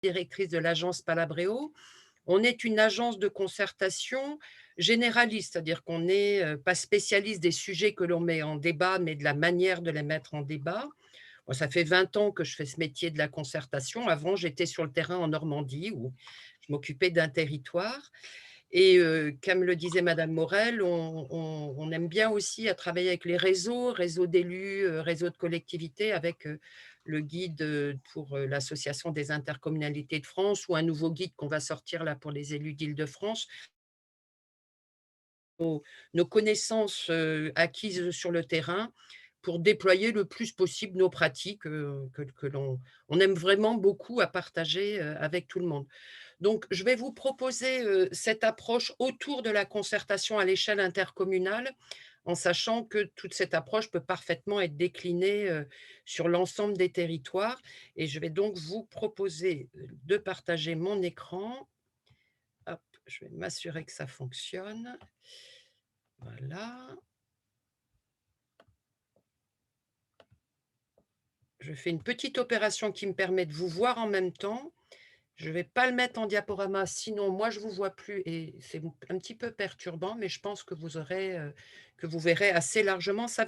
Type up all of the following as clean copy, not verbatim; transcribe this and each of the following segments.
directrice de l'agence Palabreo. On est une agence de concertation généraliste, c'est-à-dire qu'on n'est pas spécialiste des sujets que l'on met en débat, mais de la manière de les mettre en débat. Moi, ça fait 20 ans que je fais ce métier de la concertation. Avant, j'étais sur le terrain en Normandie où je m'occupais d'un territoire. Et comme le disait madame Morel, on aime bien aussi à travailler avec les réseaux, réseaux d'élus, réseaux de collectivités, avec le guide pour l'association des intercommunalités de France ou un nouveau guide qu'on va sortir là pour les élus d'Île-de-France. Nos connaissances acquises sur le terrain pour déployer le plus possible nos pratiques que on aime vraiment beaucoup à partager avec tout le monde. Donc, je vais vous proposer cette approche autour de la concertation à l'échelle intercommunale, en sachant que toute cette approche peut parfaitement être déclinée sur l'ensemble des territoires. Et je vais donc vous proposer de partager mon écran. Hop, je vais m'assurer que ça fonctionne. Voilà. Je fais une petite opération qui me permet de vous voir en même temps. Je ne vais pas le mettre en diaporama, sinon moi je ne vous vois plus et c'est un petit peu perturbant, mais je pense que vous aurez, que vous verrez assez largement. Ça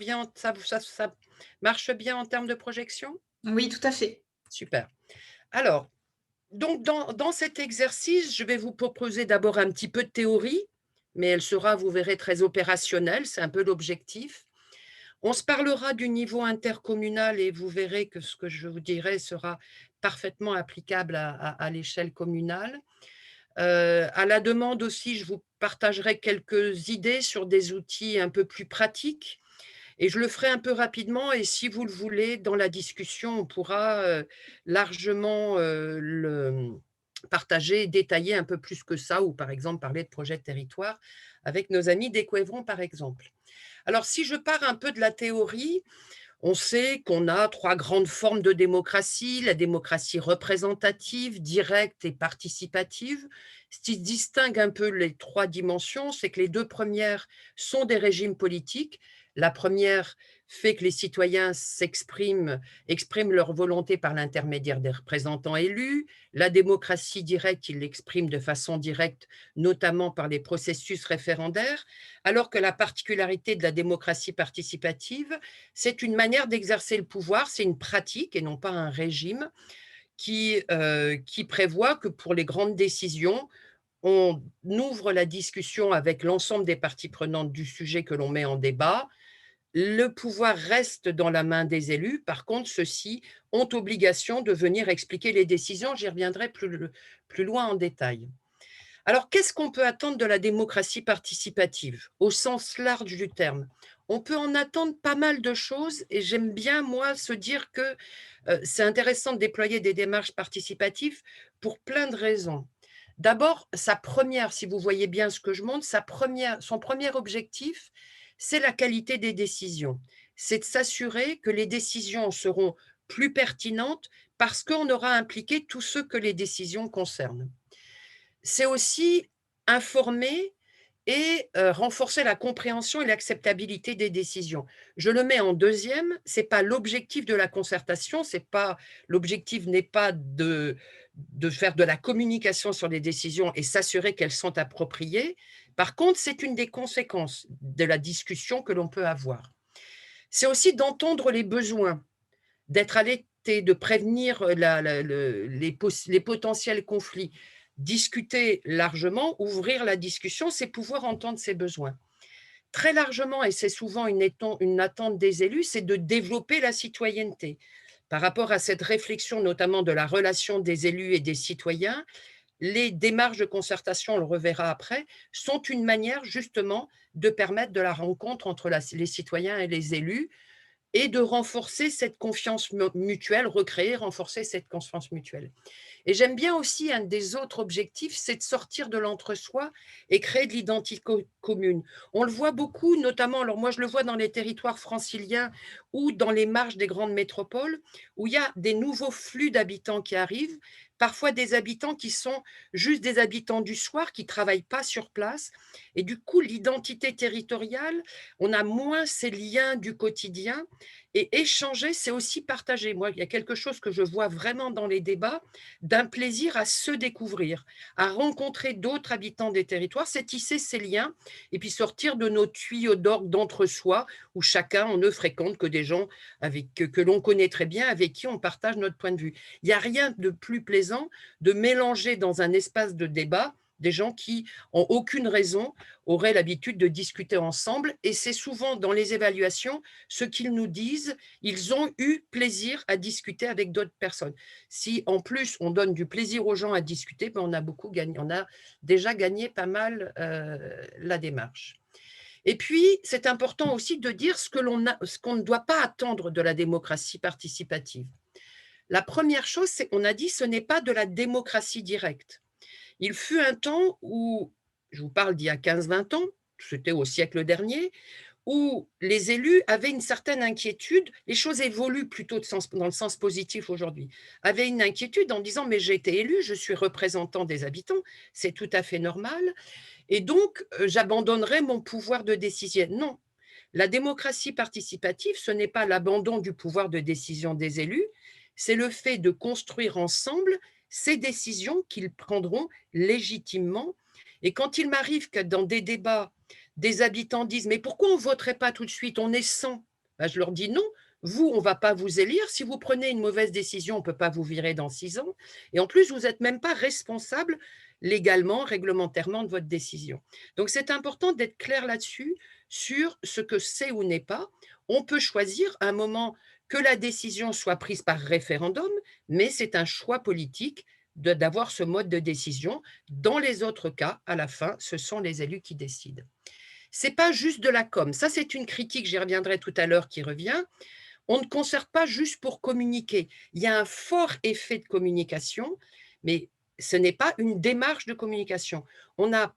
marche bien en termes de projection? Oui, tout à fait. Super. Alors, donc dans cet exercice, je vais vous proposer d'abord un petit peu de théorie, mais elle sera, vous verrez, très opérationnelle, c'est un peu l'objectif. On se parlera du niveau intercommunal et vous verrez que ce que je vous dirai sera parfaitement applicable à l'échelle communale. À la demande aussi, je vous partagerai quelques idées sur des outils un peu plus pratiques et je le ferai un peu rapidement et si vous le voulez, dans la discussion, on pourra, largement, partager, détailler un peu plus que ça ou par exemple parler de projets de territoire avec nos amis d'Equevron, par exemple. Alors si je pars un peu de la théorie, on sait qu'on a 3 grandes formes de démocratie, la démocratie représentative, directe et participative. Ce qui distingue un peu les 3 dimensions, c'est que les 2 premières sont des régimes politiques. La première fait que les citoyens expriment leur volonté par l'intermédiaire des représentants élus. La démocratie directe, ils l'expriment de façon directe, notamment par les processus référendaires, alors que la particularité de la démocratie participative, c'est une manière d'exercer le pouvoir, c'est une pratique et non pas un régime qui prévoit que pour les grandes décisions, on ouvre la discussion avec l'ensemble des parties prenantes du sujet que l'on met en débat. Le pouvoir reste dans la main des élus. Par contre, ceux-ci ont obligation de venir expliquer les décisions. J'y reviendrai plus loin en détail. Alors, qu'est-ce qu'on peut attendre de la démocratie participative, au sens large du terme? On peut en attendre pas mal de choses et j'aime bien, moi, se dire que c'est intéressant de déployer des démarches participatives pour plein de raisons. D'abord, sa première, si vous voyez bien ce que je montre, son premier objectif, c'est la qualité des décisions. C'est de s'assurer que les décisions seront plus pertinentes parce qu'on aura impliqué tous ceux que les décisions concernent. C'est aussi informer et renforcer la compréhension et l'acceptabilité des décisions. Je le mets en deuxième. C'est pas l'objectif de la concertation, c'est pas l'objectif n'est pas de faire de la communication sur les décisions et s'assurer qu'elles sont appropriées. Par contre, c'est une des conséquences de la discussion que l'on peut avoir. C'est aussi d'entendre les besoins, d'être alerté, de prévenir les potentiels conflits. Discuter largement, ouvrir la discussion, c'est pouvoir entendre ses besoins. Très largement, et c'est souvent une attente des élus, c'est de développer la citoyenneté. Par rapport à cette réflexion, notamment de la relation des élus et des citoyens, les démarches de concertation, on le reverra après, sont une manière justement de permettre de la rencontre entre les citoyens et les élus, et de renforcer cette confiance mutuelle, recréer, renforcer cette confiance mutuelle. Et j'aime bien aussi un des autres objectifs, c'est de sortir de l'entre-soi et créer de l'identité commune. On le voit beaucoup, notamment, alors moi je le vois dans les territoires franciliens ou dans les marges des grandes métropoles, où il y a des nouveaux flux d'habitants qui arrivent parfois des habitants qui sont juste des habitants du soir, qui travaillent pas sur place et du coup, l'identité territoriale, on a moins ces liens du quotidien et échanger, c'est aussi partager. Moi, il y a quelque chose que je vois vraiment dans les débats, d'un plaisir à se découvrir, à rencontrer d'autres habitants des territoires, c'est tisser ces liens et puis sortir de nos tuyaux d'orgue d'entre-soi où chacun, on ne fréquente que des gens avec que l'on connaît très bien, avec qui on partage notre point de vue. Il y a rien de plus plaisant de mélanger dans un espace de débat des gens qui ont aucune raison, auraient l'habitude de discuter ensemble et c'est souvent dans les évaluations ce qu'ils nous disent, ils ont eu plaisir à discuter avec d'autres personnes. Si en plus on donne du plaisir aux gens à discuter, ben on a beaucoup gagné, on a déjà gagné pas mal la démarche. Et puis, c'est important aussi de dire ce qu'on ne doit pas attendre de la démocratie participative. La première chose, c'est qu'on a dit ce n'est pas de la démocratie directe. Il fut un temps où, je vous parle d'il y a 15-20 ans, c'était au siècle dernier, où les élus avaient une certaine inquiétude, les choses évoluent plutôt dans le sens positif aujourd'hui, avaient une inquiétude en disant mais j'ai été élu, je suis représentant des habitants, c'est tout à fait normal, et donc j'abandonnerai mon pouvoir de décision. Non, la démocratie participative, ce n'est pas l'abandon du pouvoir de décision des élus, c'est le fait de construire ensemble ces décisions qu'ils prendront légitimement. Et quand il m'arrive que dans des débats, des habitants disent mais pourquoi on ne voterait pas tout de suite, on est 100. Ben, je leur dis non, vous, on ne va pas vous élire. Si vous prenez une mauvaise décision, on ne peut pas vous virer dans 6 ans. Et en plus, vous n'êtes même pas responsable légalement, réglementairement de votre décision. Donc, c'est important d'être clair là-dessus, sur ce que c'est ou n'est pas. On peut choisir à un moment que la décision soit prise par référendum, mais c'est un choix politique d'avoir ce mode de décision. Dans les autres cas, à la fin, ce sont les élus qui décident. C'est pas juste de la com. Ça, c'est une critique, j'y reviendrai tout à l'heure, qui revient. On ne concerte pas juste pour communiquer. Il y a un fort effet de communication, mais ce n'est pas une démarche de communication. On a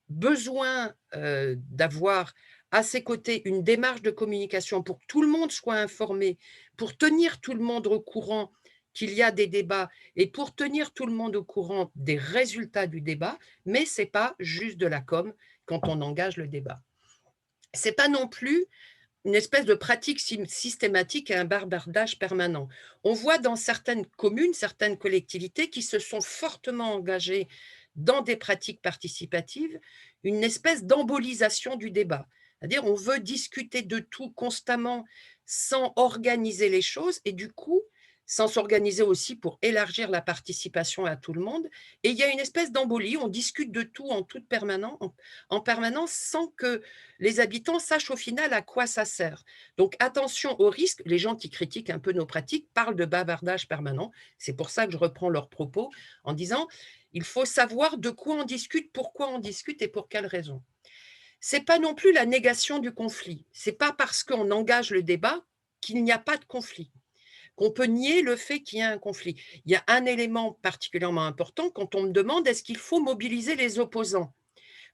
besoin d'avoir à ses côtés une démarche de communication pour que tout le monde soit informé, pour tenir tout le monde au courant qu'il y a des débats et pour tenir tout le monde au courant des résultats du débat, mais ce n'est pas juste de la com quand on engage le débat. Ce n'est pas non plus une espèce de pratique systématique et un bavardage permanent. On voit dans certaines communes, certaines collectivités qui se sont fortement engagées dans des pratiques participatives, une espèce d'embolisation du débat. C'est-à-dire on veut discuter de tout constamment sans organiser les choses et du coup, sans s'organiser aussi pour élargir la participation à tout le monde. Et il y a une espèce d'embolie, on discute de tout en permanence sans que les habitants sachent au final à quoi ça sert. Donc attention au risque, les gens qui critiquent un peu nos pratiques parlent de bavardage permanent. C'est pour ça que je reprends leurs propos en disant il faut savoir de quoi on discute, pourquoi on discute et pour quelles raisons. C'est pas non plus la négation du conflit. C'est pas parce qu'on engage le débat qu'il n'y a pas de conflit, qu'on peut nier le fait qu'il y a un conflit. Il y a un élément particulièrement important quand on me demande est-ce qu'il faut mobiliser les opposants.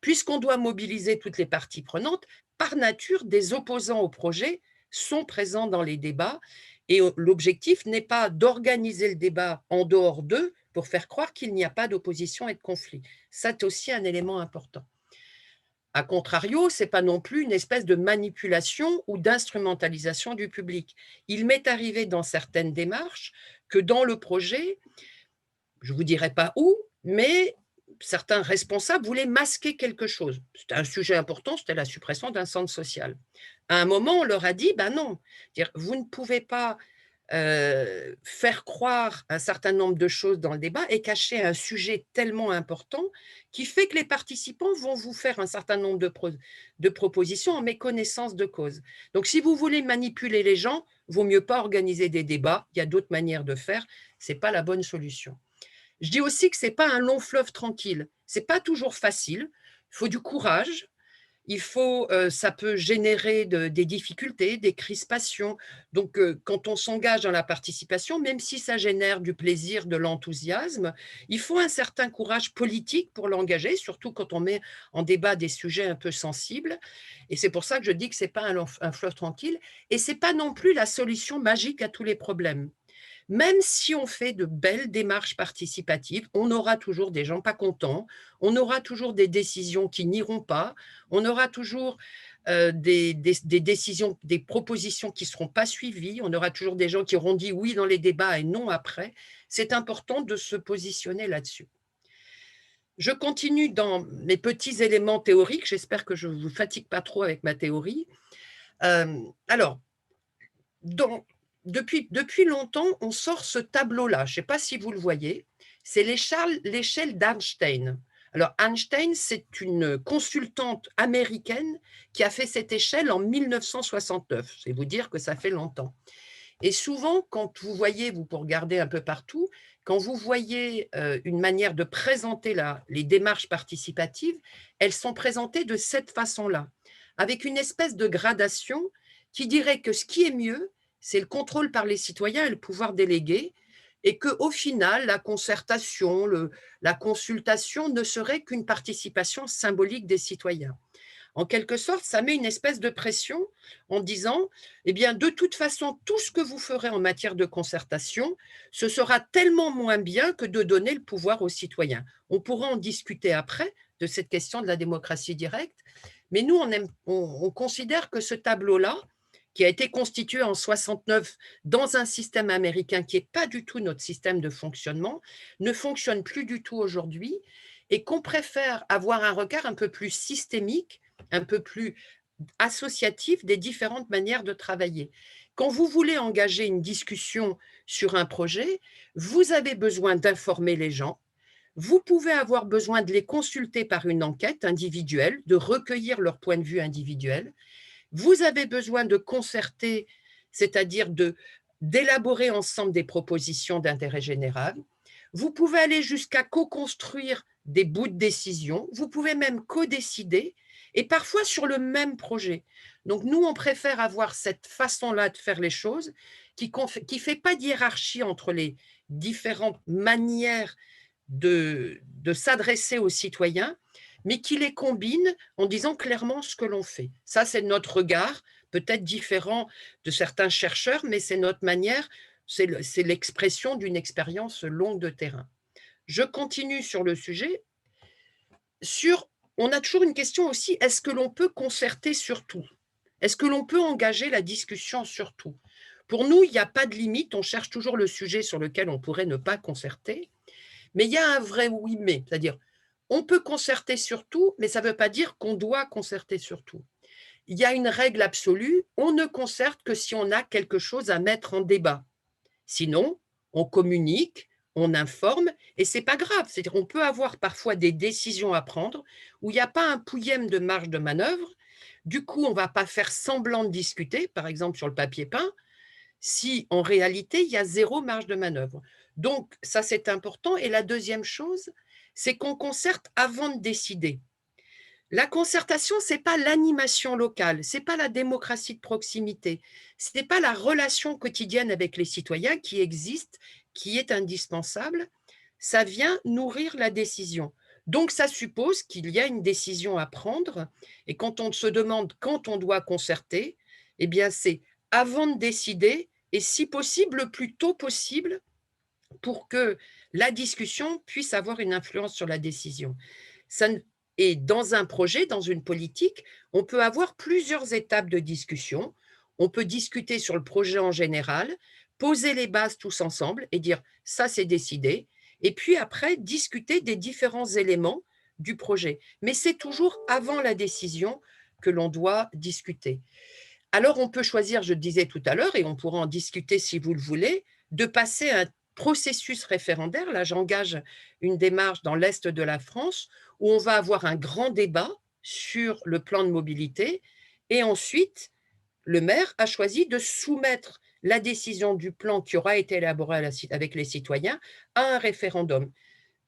Puisqu'on doit mobiliser toutes les parties prenantes, par nature, des opposants au projet sont présents dans les débats et l'objectif n'est pas d'organiser le débat en dehors d'eux pour faire croire qu'il n'y a pas d'opposition et de conflit. C'est aussi un élément important. A contrario, ce n'est pas non plus une espèce de manipulation ou d'instrumentalisation du public. Il m'est arrivé dans certaines démarches que dans le projet, je ne vous dirai pas où, mais certains responsables voulaient masquer quelque chose. C'était un sujet important, c'était la suppression d'un centre social. À un moment, on leur a dit, ben non, vous ne pouvez pas faire croire un certain nombre de choses dans le débat et cacher un sujet tellement important qui fait que les participants vont vous faire un certain nombre de propositions en méconnaissance de cause. Donc, si vous voulez manipuler les gens, vaut mieux pas organiser des débats. Il y a d'autres manières de faire. Ce n'est pas la bonne solution. Je dis aussi que ce n'est pas un long fleuve tranquille. Ce n'est pas toujours facile. Il faut du courage. Ça peut générer des difficultés, des crispations. Donc, quand on s'engage dans la participation, même si ça génère du plaisir, de l'enthousiasme, il faut un certain courage politique pour l'engager, surtout quand on met en débat des sujets un peu sensibles. Et c'est pour ça que je dis que ce n'est pas un fleuve tranquille. Et ce n'est pas non plus la solution magique à tous les problèmes. Même si on fait de belles démarches participatives, on aura toujours des gens pas contents, on aura toujours des décisions qui n'iront pas, on aura toujours, des décisions, des propositions qui ne seront pas suivies, on aura toujours des gens qui auront dit oui dans les débats et non après. C'est important de se positionner là-dessus. Je continue dans mes petits éléments théoriques, j'espère que je ne vous fatigue pas trop avec ma théorie. Alors, dans depuis longtemps, on sort ce tableau-là, je ne sais pas si vous le voyez, c'est l'échelle d'Einstein. Alors Einstein, c'est une consultante américaine qui a fait cette échelle en 1969, c'est vous dire que ça fait longtemps. Et souvent, quand vous voyez, vous pour regarder un peu partout, quand vous voyez, une manière de présenter les démarches participatives, elles sont présentées de cette façon-là, avec une espèce de gradation qui dirait que ce qui est mieux, c'est le contrôle par les citoyens et le pouvoir délégué, et qu'au final, la concertation, la consultation ne serait qu'une participation symbolique des citoyens. En quelque sorte, ça met une espèce de pression en disant, eh bien, de toute façon, tout ce que vous ferez en matière de concertation, ce sera tellement moins bien que de donner le pouvoir aux citoyens. On pourra en discuter après de cette question de la démocratie directe, mais nous, on considère que ce tableau-là, qui a été constitué en 69 dans un système américain qui n'est pas du tout notre système de fonctionnement, ne fonctionne plus du tout aujourd'hui et qu'on préfère avoir un regard un peu plus systémique, un peu plus associatif des différentes manières de travailler. Quand vous voulez engager une discussion sur un projet, vous avez besoin d'informer les gens, vous pouvez avoir besoin de les consulter par une enquête individuelle, de recueillir leur point de vue individuel, vous avez besoin de concerter, c'est-à-dire d'élaborer ensemble des propositions d'intérêt général. Vous pouvez aller jusqu'à co-construire des bouts de décision. Vous pouvez même co-décider et parfois sur le même projet. Donc nous, on préfère avoir cette façon-là de faire les choses qui ne fait pas de hiérarchie entre les différentes manières de s'adresser aux citoyens, mais qui les combine en disant clairement ce que l'on fait. Ça, c'est notre regard, peut-être différent de certains chercheurs, mais c'est notre manière, c'est l'expression d'une expérience longue de terrain. Je continue sur le sujet. On a toujours une question aussi, est-ce que l'on peut concerter sur tout? Est-ce que l'on peut engager la discussion sur tout? Pour nous, il n'y a pas de limite, on cherche toujours le sujet sur lequel on pourrait ne pas concerter, mais il y a un vrai oui mais, c'est-à-dire on peut concerter sur tout, mais ça ne veut pas dire qu'on doit concerter sur tout. Il y a une règle absolue, on ne concerte que si on a quelque chose à mettre en débat. Sinon, on communique, on informe et c'est pas grave. C'est-à-dire on peut avoir parfois des décisions à prendre où il n'y a pas un pouillème de marge de manœuvre. Du coup, on ne va pas faire semblant de discuter, par exemple sur le papier peint, si en réalité, il y a zéro marge de manœuvre. Donc ça, c'est important et la deuxième chose, c'est qu'on concerte avant de décider. La concertation, ce n'est pas l'animation locale, ce n'est pas la démocratie de proximité, ce n'est pas la relation quotidienne avec les citoyens qui existe, qui est indispensable, ça vient nourrir la décision. Donc ça suppose qu'il y a une décision à prendre et quand on se demande quand on doit concerter, eh bien c'est avant de décider et si possible le plus tôt possible pour que la discussion puisse avoir une influence sur la décision. Et dans un projet, dans une politique, on peut avoir plusieurs étapes de discussion. On peut discuter sur le projet en général, poser les bases tous ensemble et dire ça c'est décidé. Et puis après, discuter des différents éléments du projet. Mais c'est toujours avant la décision que l'on doit discuter. Alors on peut choisir, je le disais tout à l'heure, et on pourra en discuter si vous le voulez, de passer un processus référendaire. Là, j'engage une démarche dans l'Est de la France où on va avoir un grand débat sur le plan de mobilité et ensuite, le maire a choisi de soumettre la décision du plan qui aura été élaboré avec les citoyens à un référendum.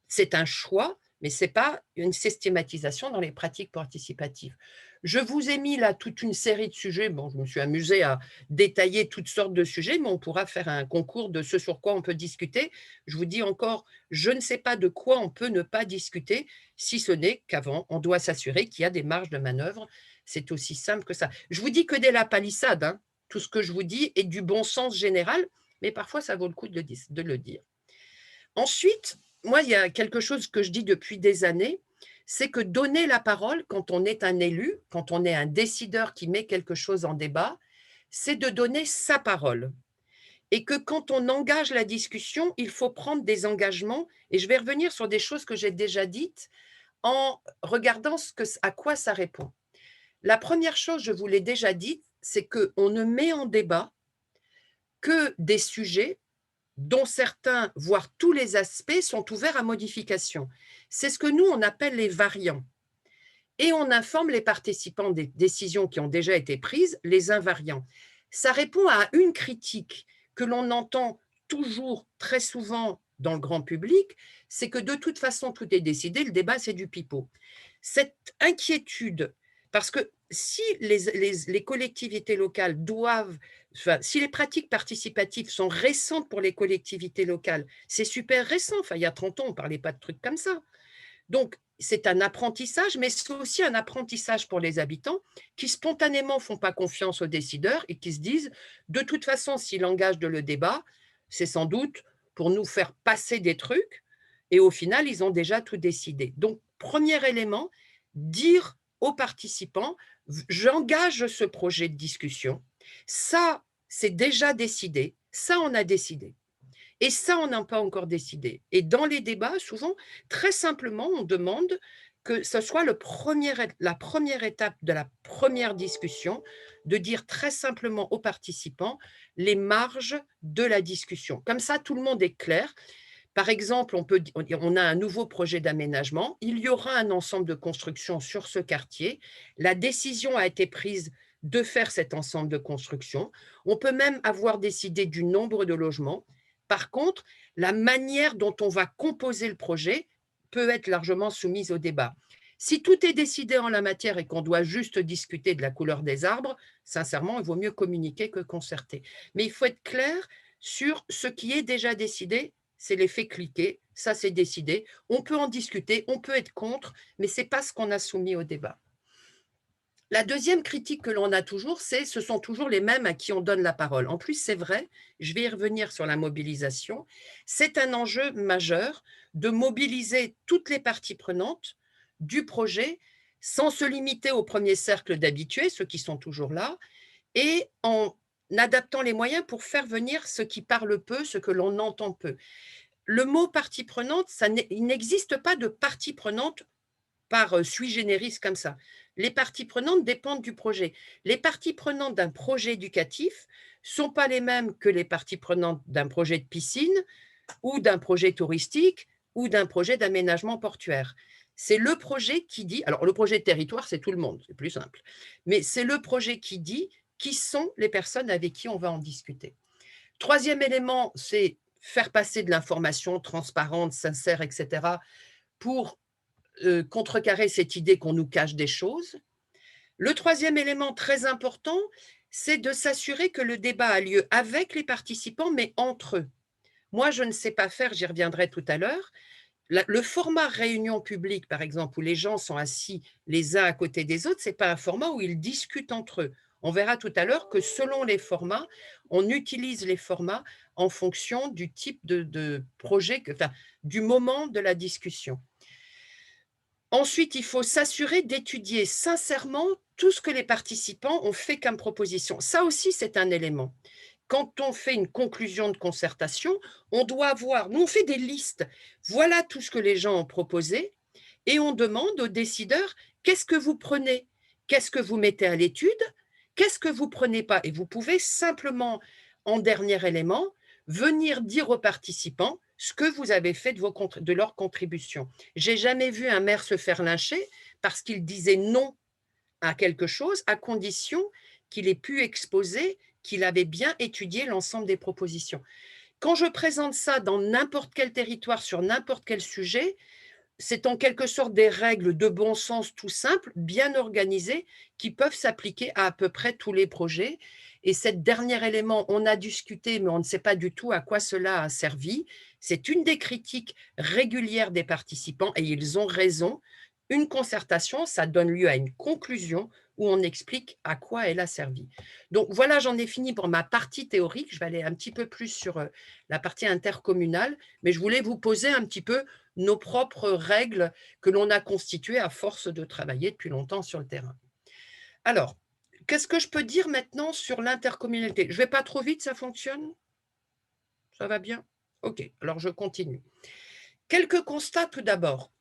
C'est un choix, mais ce n'est pas une systématisation dans les pratiques participatives. Je vous ai mis là toute une série de sujets. Bon, je me suis amusée à détailler toutes sortes de sujets, mais on pourra faire un concours de ce sur quoi on peut discuter. Je vous dis encore, je ne sais pas de quoi on peut ne pas discuter, si ce n'est qu'avant, on doit s'assurer qu'il y a des marges de manœuvre. C'est aussi simple que ça. Je vous dis que dès la palissade, hein, tout ce que je vous dis est du bon sens général, mais parfois ça vaut le coup de le dire. Ensuite, moi, il y a quelque chose que je dis depuis des années, c'est que donner la parole quand on est un élu, quand on est un décideur qui met quelque chose en débat, c'est de donner sa parole. Et que quand on engage la discussion, il faut prendre des engagements. Et je vais revenir sur des choses que j'ai déjà dites en regardant à quoi ça répond. La première chose, je vous l'ai déjà dit, c'est qu'on ne met en débat que des sujets dont certains, voire tous les aspects, sont ouverts à modification. C'est ce que nous, on appelle les variants. Et on informe les participants des décisions qui ont déjà été prises, les invariants. Ça répond à une critique que l'on entend toujours très souvent dans le grand public, c'est que de toute façon, tout est décidé, le débat, c'est du pipeau. Cette inquiétude, parce que si les collectivités locales doivent, enfin, si les pratiques participatives sont récentes pour les collectivités locales, c'est super récent, enfin, il y a 30 ans, on ne parlait pas de trucs comme ça. Donc, c'est un apprentissage, mais c'est aussi un apprentissage pour les habitants qui spontanément ne font pas confiance aux décideurs et qui se disent, de toute façon, s'il engage de le débat, c'est sans doute pour nous faire passer des trucs, et au final, ils ont déjà tout décidé. Donc, premier élément, dire aux participants, j'engage ce projet de discussion, ça, c'est déjà décidé, ça, on a décidé. Et ça, on n'a pas encore décidé. Et dans les débats, souvent, très simplement, on demande que ce soit la première étape de la première discussion, de dire très simplement aux participants les marges de la discussion. Comme ça, tout le monde est clair. Par exemple, on a un nouveau projet d'aménagement, il y aura un ensemble de constructions sur ce quartier. La décision a été prise de faire cet ensemble de constructions. On peut même avoir décidé du nombre de logements. Par contre, la manière dont on va composer le projet peut être largement soumise au débat. Si tout est décidé en la matière et qu'on doit juste discuter de la couleur des arbres, sincèrement, il vaut mieux communiquer que concerter. Mais il faut être clair sur ce qui est déjà décidé, c'est l'effet cliquer, ça c'est décidé. On peut en discuter, on peut être contre, mais ce n'est pas ce qu'on a soumis au débat. La deuxième critique que l'on a toujours, c'est ce sont toujours les mêmes à qui on donne la parole. En plus, c'est vrai, je vais y revenir sur la mobilisation, c'est un enjeu majeur de mobiliser toutes les parties prenantes du projet sans se limiter au premier cercle d'habitués, ceux qui sont toujours là, et en adaptant les moyens pour faire venir ceux qui parlent peu, ce que l'on entend peu. Le mot partie prenante, il n'existe pas de partie prenante par sui generis comme ça. Les parties prenantes dépendent du projet. Les parties prenantes d'un projet éducatif ne sont pas les mêmes que les parties prenantes d'un projet de piscine ou d'un projet touristique ou d'un projet d'aménagement portuaire. C'est le projet qui dit, alors le projet de territoire, c'est tout le monde, c'est plus simple, mais c'est le projet qui dit qui sont les personnes avec qui on va en discuter. Troisième élément, c'est faire passer de l'information transparente, sincère, etc., pour contrecarrer cette idée qu'on nous cache des choses. Le troisième élément très important, c'est de s'assurer que le débat a lieu avec les participants, mais entre eux. Moi, je ne sais pas faire, j'y reviendrai tout à l'heure. Le format réunion publique, par exemple, où les gens sont assis les uns à côté des autres, ce n'est pas un format où ils discutent entre eux. On verra tout à l'heure que selon les formats, on utilise les formats en fonction du type de projet, enfin, du moment de la discussion. Ensuite, il faut s'assurer d'étudier sincèrement tout ce que les participants ont fait comme proposition. Ça aussi, c'est un élément. Quand on fait une conclusion de concertation, on doit voir, nous on fait des listes, voilà tout ce que les gens ont proposé, et on demande aux décideurs, qu'est-ce que vous prenez? Qu'est-ce que vous mettez à l'étude? Qu'est-ce que vous ne prenez pas? Et vous pouvez simplement, en dernier élément, venir dire aux participants ce que vous avez fait de leur contribution. J'ai jamais vu un maire se faire lyncher parce qu'il disait non à quelque chose, à condition qu'il ait pu exposer qu'il avait bien étudié l'ensemble des propositions. Quand je présente ça dans n'importe quel territoire, sur n'importe quel sujet, c'est en quelque sorte des règles de bon sens tout simples, bien organisées, qui peuvent s'appliquer à peu près tous les projets. Et cet dernier élément, on a discuté, mais on ne sait pas du tout à quoi cela a servi. C'est une des critiques régulières des participants, et ils ont raison. Une concertation, ça donne lieu à une conclusion où on explique à quoi elle a servi. Donc voilà, j'en ai fini pour ma partie théorique. Je vais aller un petit peu plus sur la partie intercommunale, mais je voulais vous poser un petit peu nos propres règles que l'on a constituées à force de travailler depuis longtemps sur le terrain. Alors, qu'est-ce que je peux dire maintenant sur l'intercommunalité? Je ne vais pas trop vite, ça fonctionne? Ça va bien? OK, alors je continue. Quelques constats tout d'abord.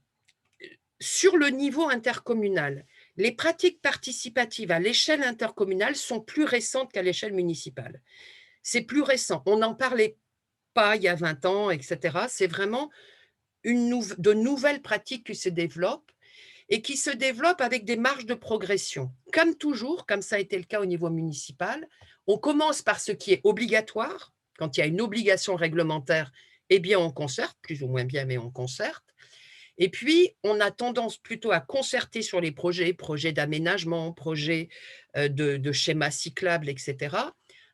Sur le niveau intercommunal, les pratiques participatives à l'échelle intercommunale sont plus récentes qu'à l'échelle municipale. C'est plus récent. On n'en parlait pas il y a 20 ans, etc. C'est vraiment de nouvelles pratiques qui se développent et qui se développent avec des marges de progression. Comme toujours, comme ça a été le cas au niveau municipal, on commence par ce qui est obligatoire. Quand il y a une obligation réglementaire, eh bien on concerte, plus ou moins bien, mais on concerte. Et puis, on a tendance plutôt à concerter sur les projets d'aménagement, projets de schémas cyclables, etc.,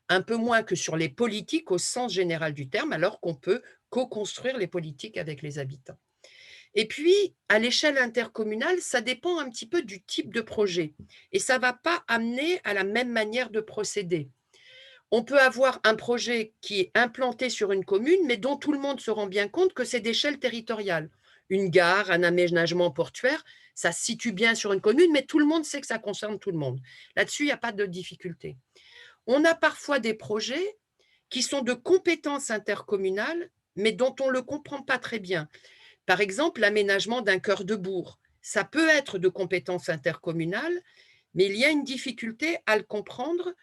un peu moins que sur les politiques au sens général du terme, alors qu'on peut co-construire les politiques avec les habitants. Et puis, à l'échelle intercommunale, ça dépend un petit peu du type de projet et ça ne va pas amener à la même manière de procéder. On peut avoir un projet qui est implanté sur une commune, mais dont tout le monde se rend bien compte que c'est d'échelle territoriale. Une gare, un aménagement portuaire, ça se situe bien sur une commune, mais tout le monde sait que ça concerne tout le monde. Là-dessus, il n'y a pas de difficulté. On a parfois des projets qui sont de compétences intercommunales, mais dont on ne le comprend pas très bien. Par exemple, l'aménagement d'un cœur de bourg. Ça peut être de compétences intercommunales, mais il y a une difficulté à comprendre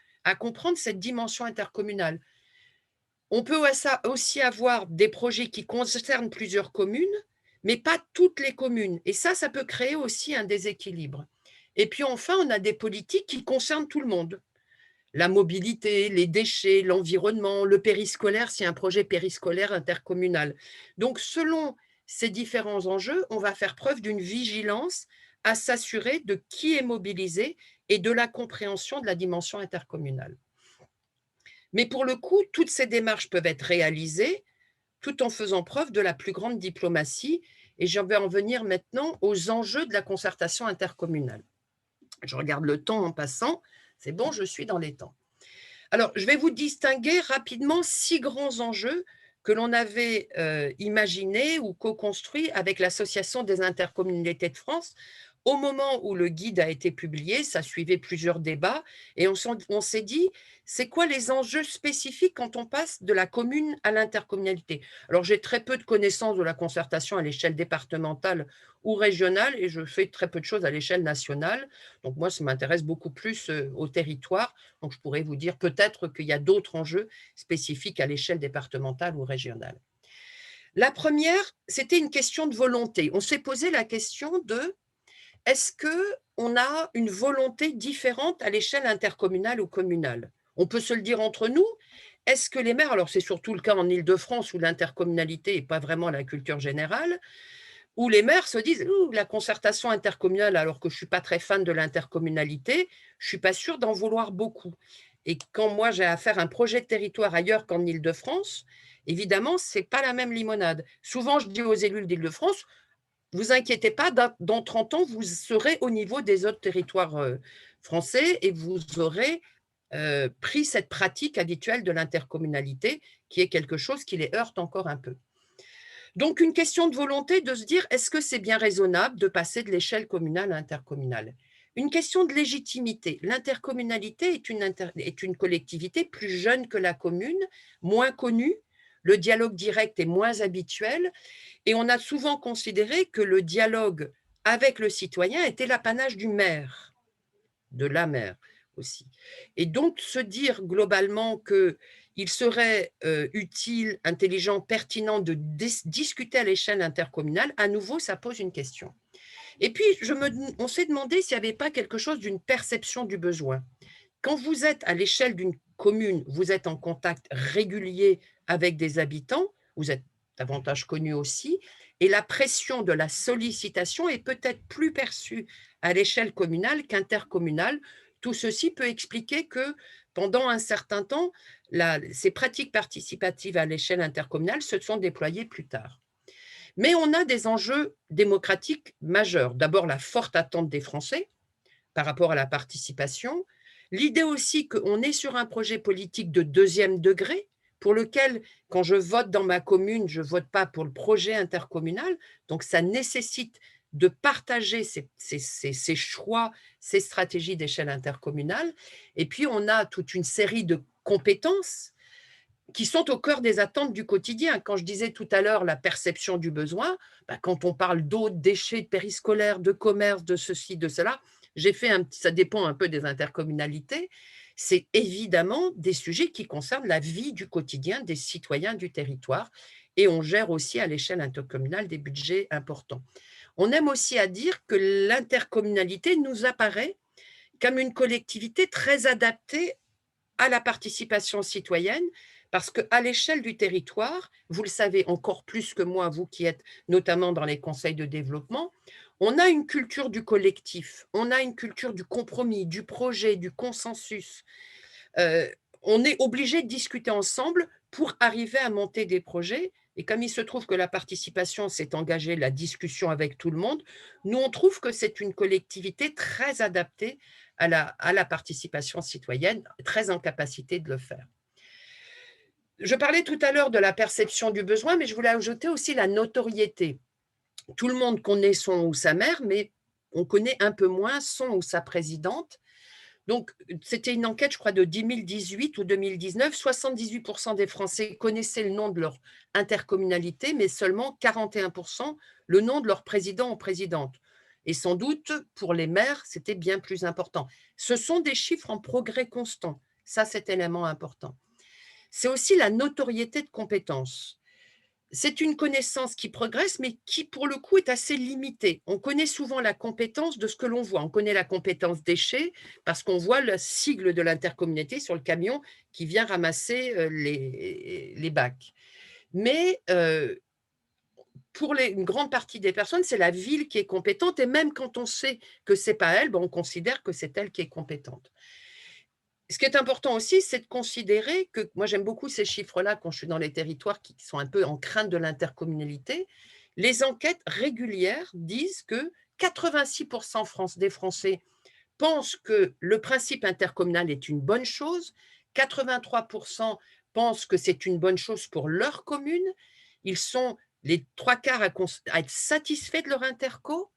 cette dimension intercommunale. On peut aussi avoir des projets qui concernent plusieurs communes, mais pas toutes les communes. Et ça peut créer aussi un déséquilibre. Et puis enfin, on a des politiques qui concernent tout le monde. La mobilité, les déchets, l'environnement, le périscolaire, c'est un projet périscolaire intercommunal. Donc, selon ces différents enjeux, on va faire preuve d'une vigilance à s'assurer de qui est mobilisé et de la compréhension de la dimension intercommunale. Mais pour le coup, toutes ces démarches peuvent être réalisées tout en faisant preuve de la plus grande diplomatie. Et je vais en venir maintenant aux enjeux de la concertation intercommunale. Je regarde le temps en passant. C'est bon, je suis dans les temps. Alors, je vais vous distinguer rapidement 6 grands enjeux que l'on avait imaginés ou co-construits avec l'Association des intercommunalités de France. Au moment où le guide a été publié, ça suivait plusieurs débats et on s'est dit, c'est quoi les enjeux spécifiques quand on passe de la commune à l'intercommunalité? Alors, j'ai très peu de connaissances de la concertation à l'échelle départementale ou régionale et je fais très peu de choses à l'échelle nationale. Donc, moi, ça m'intéresse beaucoup plus au territoire. Donc, je pourrais vous dire peut-être qu'il y a d'autres enjeux spécifiques à l'échelle départementale ou régionale. La première, c'était une question de volonté. On s'est posé la question de est-ce qu'on a une volonté différente à l'échelle intercommunale ou communale? On peut se le dire entre nous. Est-ce que les maires, alors c'est surtout le cas en Île-de-France où l'intercommunalité n'est pas vraiment la culture générale, où les maires se disent la concertation intercommunale, alors que je ne suis pas très fan de l'intercommunalité, je ne suis pas sûre d'en vouloir beaucoup. Et quand moi j'ai à faire un projet de territoire ailleurs qu'en Île-de-France, évidemment, ce n'est pas la même limonade. Souvent, je dis aux élus d'Île-de-France, vous inquiétez pas, dans 30 ans, vous serez au niveau des autres territoires français et vous aurez pris cette pratique habituelle de l'intercommunalité, qui est quelque chose qui les heurte encore un peu. Donc, une question de volonté de se dire, est-ce que c'est bien raisonnable de passer de l'échelle communale à intercommunale? Une question de légitimité. L'intercommunalité est une collectivité plus jeune que la commune, moins connue, le dialogue direct est moins habituel, et on a souvent considéré que le dialogue avec le citoyen était l'apanage du maire, de la maire aussi. Et donc, se dire globalement qu'il serait utile, intelligent, pertinent de discuter à l'échelle intercommunale, à nouveau, ça pose une question. Et puis, on s'est demandé s'il n'y avait pas quelque chose d'une perception du besoin. Quand vous êtes à l'échelle d'une commune, vous êtes en contact régulier avec des habitants, vous êtes davantage connu aussi, et la pression de la sollicitation est peut-être plus perçue à l'échelle communale qu'intercommunale. Tout ceci peut expliquer que pendant un certain temps, ces pratiques participatives à l'échelle intercommunale se sont déployées plus tard. Mais on a des enjeux démocratiques majeurs. D'abord, la forte attente des Français, par rapport à la participation. L'idée aussi qu'on est sur un projet politique de deuxième degré, pour lequel, quand je vote dans ma commune, je ne vote pas pour le projet intercommunal. Donc, ça nécessite de partager ces choix, ces stratégies d'échelle intercommunale. Et puis, on a toute une série de compétences qui sont au cœur des attentes du quotidien. Quand je disais tout à l'heure la perception du besoin, bah, quand on parle d'eau, de déchets, de périscolaire, de commerce, de ceci, de cela, j'ai fait ça dépend un peu des intercommunalités, c'est évidemment des sujets qui concernent la vie du quotidien des citoyens du territoire et on gère aussi à l'échelle intercommunale des budgets importants. On aime aussi à dire que l'intercommunalité nous apparaît comme une collectivité très adaptée à la participation citoyenne, parce qu'à l'échelle du territoire, vous le savez encore plus que moi, vous qui êtes notamment dans les conseils de développement, on a une culture du collectif, on a une culture du compromis, du projet, du consensus. Heu, on est obligé de discuter ensemble pour arriver à monter des projets et comme il se trouve que la participation, c'est engager la discussion avec tout le monde, nous, on trouve que c'est une collectivité très adaptée à la participation citoyenne, très en capacité de le faire. Je parlais tout à l'heure de la perception du besoin, mais je voulais ajouter aussi la notoriété. Tout le monde connaît son ou sa maire, mais on connaît un peu moins son ou sa présidente. Donc, c'était une enquête, je crois, de 2018 ou 2019. 78% des Français connaissaient le nom de leur intercommunalité, mais seulement 41% le nom de leur président ou présidente. Et sans doute, pour les maires, c'était bien plus important. Ce sont des chiffres en progrès constant. Ça, c'est élément important. C'est aussi la notoriété de compétences. C'est une connaissance qui progresse, mais qui, pour le coup, est assez limitée. On connaît souvent la compétence de ce que l'on voit. On connaît la compétence déchets parce qu'on voit le sigle de l'intercommunalité sur le camion qui vient ramasser les bacs. Mais pour une grande partie des personnes, c'est la ville qui est compétente et même quand on sait que ce n'est pas elle, ben, on considère que c'est elle qui est compétente. Ce qui est important aussi, c'est de considérer que moi j'aime beaucoup ces chiffres-là quand je suis dans les territoires qui sont un peu en crainte de l'intercommunalité. Les enquêtes régulières disent que 86% des Français pensent que le principe intercommunal est une bonne chose, 83% pensent que c'est une bonne chose pour leur commune, ils sont les trois quarts à être satisfaits de leur interco,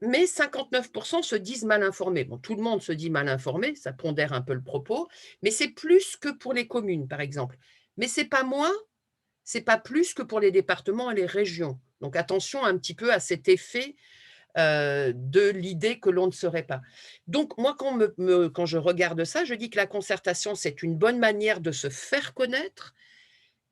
mais 59% se disent mal informés. Bon, tout le monde se dit mal informé, ça pondère un peu le propos, mais c'est plus que pour les communes, par exemple. Mais c'est pas moins, c'est pas plus que pour les départements et les régions. Donc attention un petit peu à cet effet de l'idée que l'on ne serait pas. Donc moi, quand je regarde ça, je dis que la concertation, c'est une bonne manière de se faire connaître,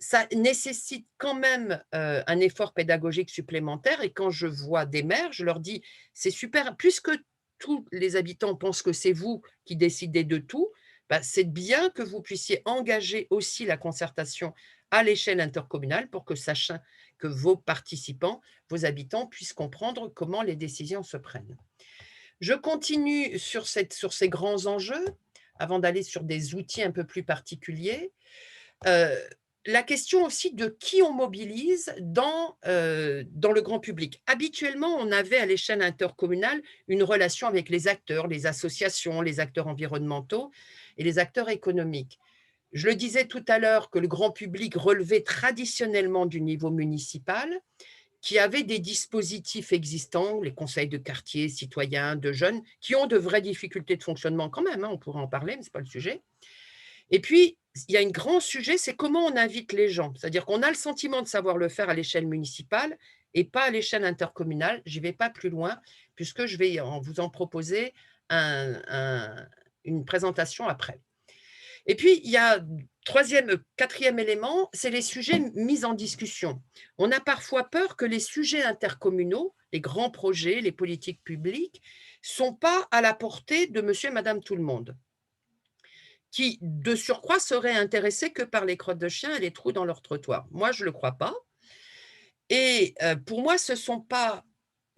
ça nécessite quand même, un effort pédagogique supplémentaire et quand je vois des maires, je leur dis: «C'est super, puisque tous les habitants pensent que c'est vous qui décidez de tout, bah, c'est bien que vous puissiez engager aussi la concertation à l'échelle intercommunale pour que vos participants, vos habitants puissent comprendre comment les décisions se prennent». Je continue sur ces grands enjeux, avant d'aller sur des outils un peu plus particuliers. Heu, la question aussi de qui on mobilise dans le grand public. Habituellement, on avait à l'échelle intercommunale une relation avec les acteurs, les associations, les acteurs environnementaux et les acteurs économiques. Je le disais tout à l'heure que le grand public relevait traditionnellement du niveau municipal, qui avait des dispositifs existants, les conseils de quartier, citoyens, de jeunes, qui ont de vraies difficultés de fonctionnement quand même, hein, on pourrait en parler, mais ce n'est pas le sujet. Et puis, il y a un grand sujet, c'est comment on invite les gens. C'est-à-dire qu'on a le sentiment de savoir le faire à l'échelle municipale et pas à l'échelle intercommunale. J'y vais pas plus loin puisque je vais vous en proposer une présentation après. Et puis, il y a troisième, quatrième élément, c'est les sujets mis en discussion. On a parfois peur que les sujets intercommunaux, les grands projets, les politiques publiques, sont pas à la portée de monsieur et madame tout le monde qui, de surcroît, seraient intéressés que par les crottes de chien et les trous dans leur trottoir. Moi, je ne le crois pas et pour moi, ce ne sont pas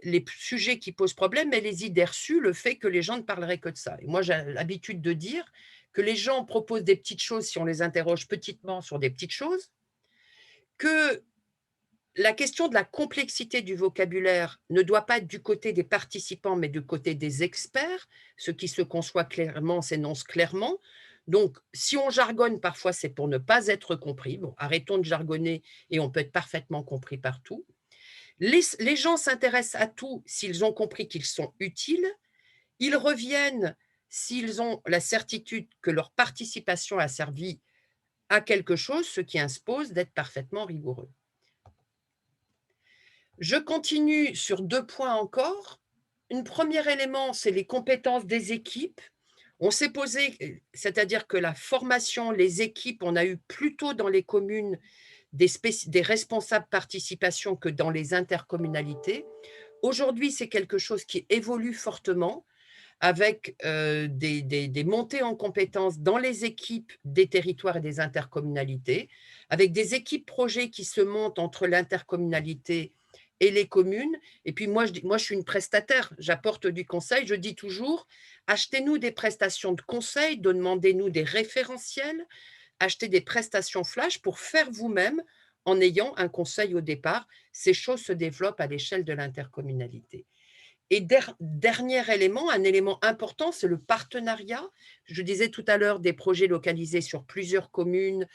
les sujets qui posent problème, mais les idées reçues, le fait que les gens ne parleraient que de ça et moi, j'ai l'habitude de dire que les gens proposent des petites choses si on les interroge petitement sur des petites choses, que la question de la complexité du vocabulaire ne doit pas être du côté des participants, mais du côté des experts. Ce qui se conçoit clairement s'énonce clairement. Donc, si on jargonne, parfois, c'est pour ne pas être compris. Bon, arrêtons de jargonner et on peut être parfaitement compris partout. Les gens s'intéressent à tout s'ils ont compris qu'ils sont utiles. Ils reviennent s'ils ont la certitude que leur participation a servi à quelque chose, ce qui impose d'être parfaitement rigoureux. Je continue sur 2 points encore. Un premier élément, c'est les compétences des équipes. On s'est posé, c'est-à-dire que la formation, les équipes, on a eu plutôt dans les communes des responsables participation que dans les intercommunalités. Aujourd'hui, c'est quelque chose qui évolue fortement avec, des montées en compétences dans les équipes des territoires et des intercommunalités, avec des équipes projets qui se montent entre l'intercommunalité et les communes. Et puis moi je suis une prestataire, j'apporte du conseil. Je dis toujours: «Achetez-nous des prestations de conseil, demandez-nous des référentiels, achetez des prestations flash pour faire vous-même en ayant un conseil au départ». Ces choses se développent à l'échelle de l'intercommunalité. Et dernier élément, un élément important, c'est le partenariat. Je disais tout à l'heure des projets localisés sur plusieurs communes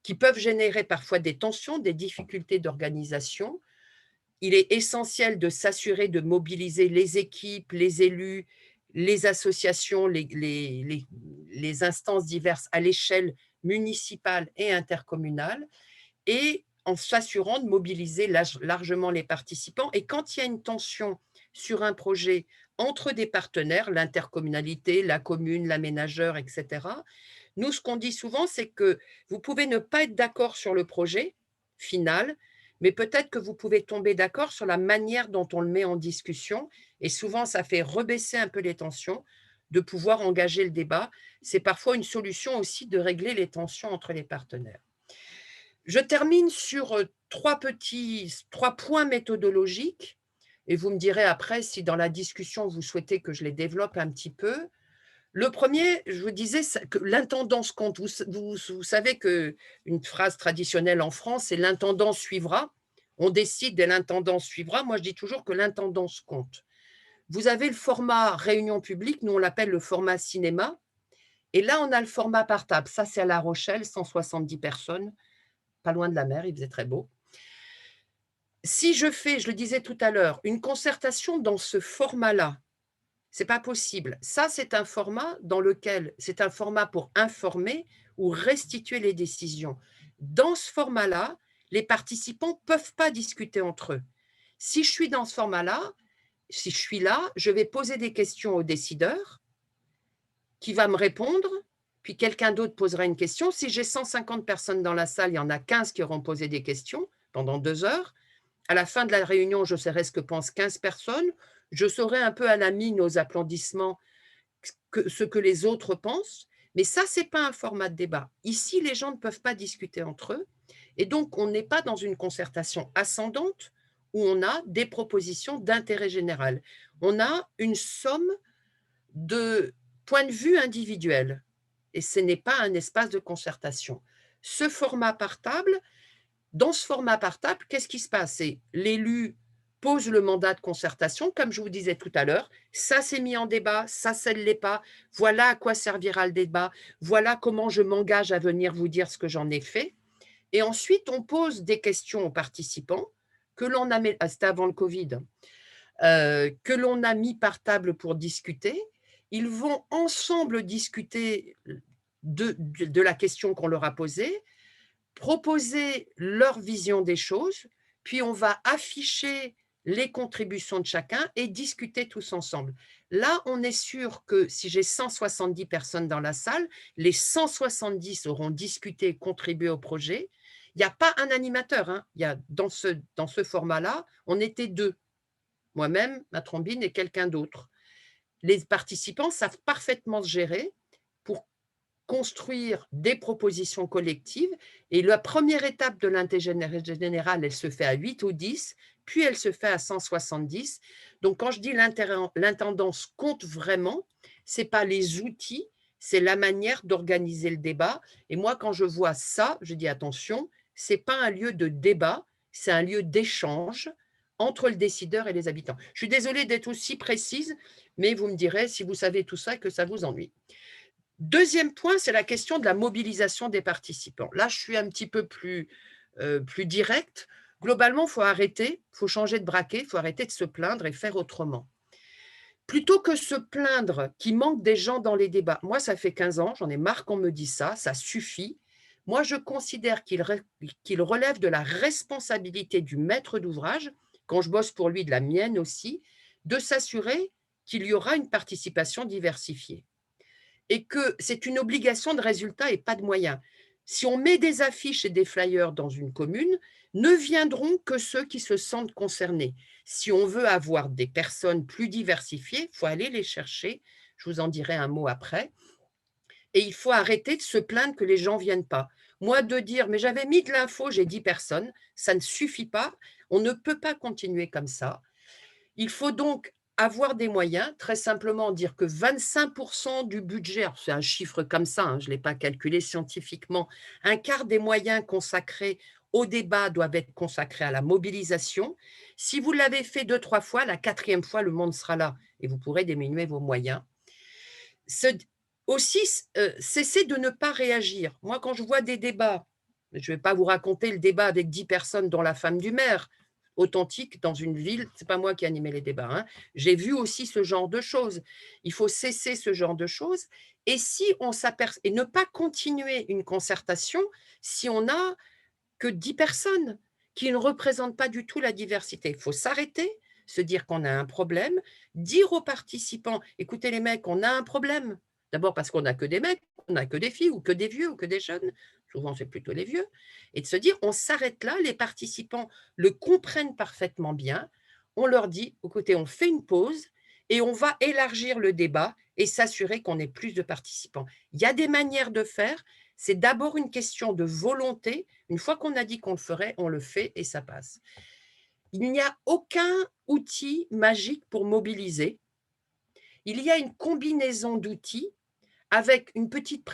qui peuvent générer parfois des tensions, des difficultés d'organisation. Il est essentiel de s'assurer de mobiliser les équipes, les élus, les associations, les instances diverses à l'échelle municipale et intercommunale, et en s'assurant de mobiliser largement les participants. Et quand il y a une tension sur un projet entre des partenaires, l'intercommunalité, la commune, l'aménageur, etc., nous, ce qu'on dit souvent, c'est que vous pouvez ne pas être d'accord sur le projet final, mais peut-être que vous pouvez tomber d'accord sur la manière dont on le met en discussion. Et souvent, ça fait rebaisser un peu les tensions, de pouvoir engager le débat. C'est parfois une solution aussi de régler les tensions entre les partenaires. Je termine sur 3 points méthodologiques, et vous me direz après si dans la discussion vous souhaitez que je les développe un petit peu. Le premier, je vous disais que l'intendance compte. Vous savez qu'une phrase traditionnelle en France, c'est l'intendant suivra. On décide et l'intendance suivra. Moi, je dis toujours que l'intendance compte. Vous avez le format réunion publique, nous on l'appelle le format cinéma. Et là, on a le format par table. Ça, c'est à La Rochelle, 170 personnes, pas loin de la mer, il faisait très beau. Si je fais, je le disais tout à l'heure, une concertation dans ce format-là, c'est pas possible. Ça, c'est un format dans lequel c'est un format pour informer ou restituer les décisions. Dans ce format-là, les participants peuvent pas discuter entre eux. Si je suis dans ce format-là, si je suis là, je vais poser des questions au décideur qui va me répondre, puis quelqu'un d'autre posera une question. Si j'ai 150 personnes dans la salle, il y en a 15 qui auront posé des questions pendant 2 heures. À la fin de la réunion, je saurai ce que pensent 15 personnes. Je saurai un peu à la mine, aux applaudissements, ce que les autres pensent. Mais ça, ce n'est pas un format de débat. Ici, les gens ne peuvent pas discuter entre eux. Et donc, on n'est pas dans une concertation ascendante où on a des propositions d'intérêt général. On a une somme de points de vue individuels. Et ce n'est pas un espace de concertation. Ce format par table, dans ce format par table, qu'est-ce qui se passe? C'est l'élu pose le mandat de concertation, comme je vous disais tout à l'heure. Ça, c'est mis en débat, ça ne l'est pas. Voilà à quoi servira le débat. Voilà comment je m'engage à venir vous dire ce que j'en ai fait. Et ensuite, on pose des questions aux participants que l'on a, c'était avant le Covid, que l'on a mis par table pour discuter. Ils vont ensemble discuter de la question qu'on leur a posée, proposer leur vision des choses, puis on va afficher les contributions de chacun et discuter tous ensemble. Là, on est sûr que si j'ai 170 personnes dans la salle, les 170 auront discuté, contribué au projet. Il n'y a pas un animateur, hein. Il y a, dans ce format-là, on était 2. Moi-même, ma trombine et quelqu'un d'autre. Les participants savent parfaitement se gérer pour construire des propositions collectives. Et la première étape de l'intérêt général, elle se fait à 8 ou 10, puis elle se fait à 170. Donc, quand je dis l'intendance compte vraiment, ce n'est pas les outils, c'est la manière d'organiser le débat. Et moi, quand je vois ça, je dis attention, ce n'est pas un lieu de débat, c'est un lieu d'échange entre le décideur et les habitants. Je suis désolée d'être aussi précise, mais vous me direz si vous savez tout ça et que ça vous ennuie. Deuxième point, c'est la question de la mobilisation des participants. Là, je suis un petit peu plus directe. Globalement, il faut arrêter, il faut changer de braquet, il faut arrêter de se plaindre et faire autrement. Plutôt que se plaindre qu'il manque des gens dans les débats, moi, ça fait 15 ans, j'en ai marre qu'on me dise ça suffit. Moi, je considère qu'il relève de la responsabilité du maître d'ouvrage, quand je bosse pour lui, de la mienne aussi, de s'assurer qu'il y aura une participation diversifiée et que c'est une obligation de résultat et pas de moyens. Si on met des affiches et des flyers dans une commune, ne viendront que ceux qui se sentent concernés. Si on veut avoir des personnes plus diversifiées, il faut aller les chercher. Je vous en dirai un mot après. Et il faut arrêter de se plaindre que les gens ne viennent pas. Moi, de dire, mais j'avais mis de l'info, j'ai 10 personnes, ça ne suffit pas. On ne peut pas continuer comme ça. Il faut donc avoir des moyens, très simplement dire que 25% du budget, c'est un chiffre comme ça, hein, je ne l'ai pas calculé scientifiquement, un quart des moyens consacrés au débat doivent être consacrés à la mobilisation. Si vous l'avez fait 2, 3 fois, la quatrième fois, le monde sera là et vous pourrez diminuer vos moyens. Aussi, cesser de ne pas réagir. Moi, quand je vois des débats, je ne vais pas vous raconter le débat avec 10 personnes, dont la femme du maire, authentique dans une ville, ce n'est pas moi qui animais les débats, hein. J'ai vu aussi ce genre de choses. Il faut cesser ce genre de choses. Et si on s'aperçoit, et ne pas continuer une concertation si on n'a que 10 personnes qui ne représentent pas du tout la diversité. Il faut s'arrêter, se dire qu'on a un problème, dire aux participants, écoutez les mecs, on a un problème. D'abord parce qu'on n'a que des mecs, on n'a que des filles, ou que des vieux, ou que des jeunes. Souvent, c'est plutôt les vieux. Et de se dire, on s'arrête là, les participants le comprennent parfaitement bien. On leur dit, écoutez, on fait une pause et on va élargir le débat et s'assurer qu'on ait plus de participants. Il y a des manières de faire. C'est d'abord une question de volonté. Une fois qu'on a dit qu'on le ferait, on le fait et ça passe. Il n'y a aucun outil magique pour mobiliser. Il y a une combinaison d'outils avec une petite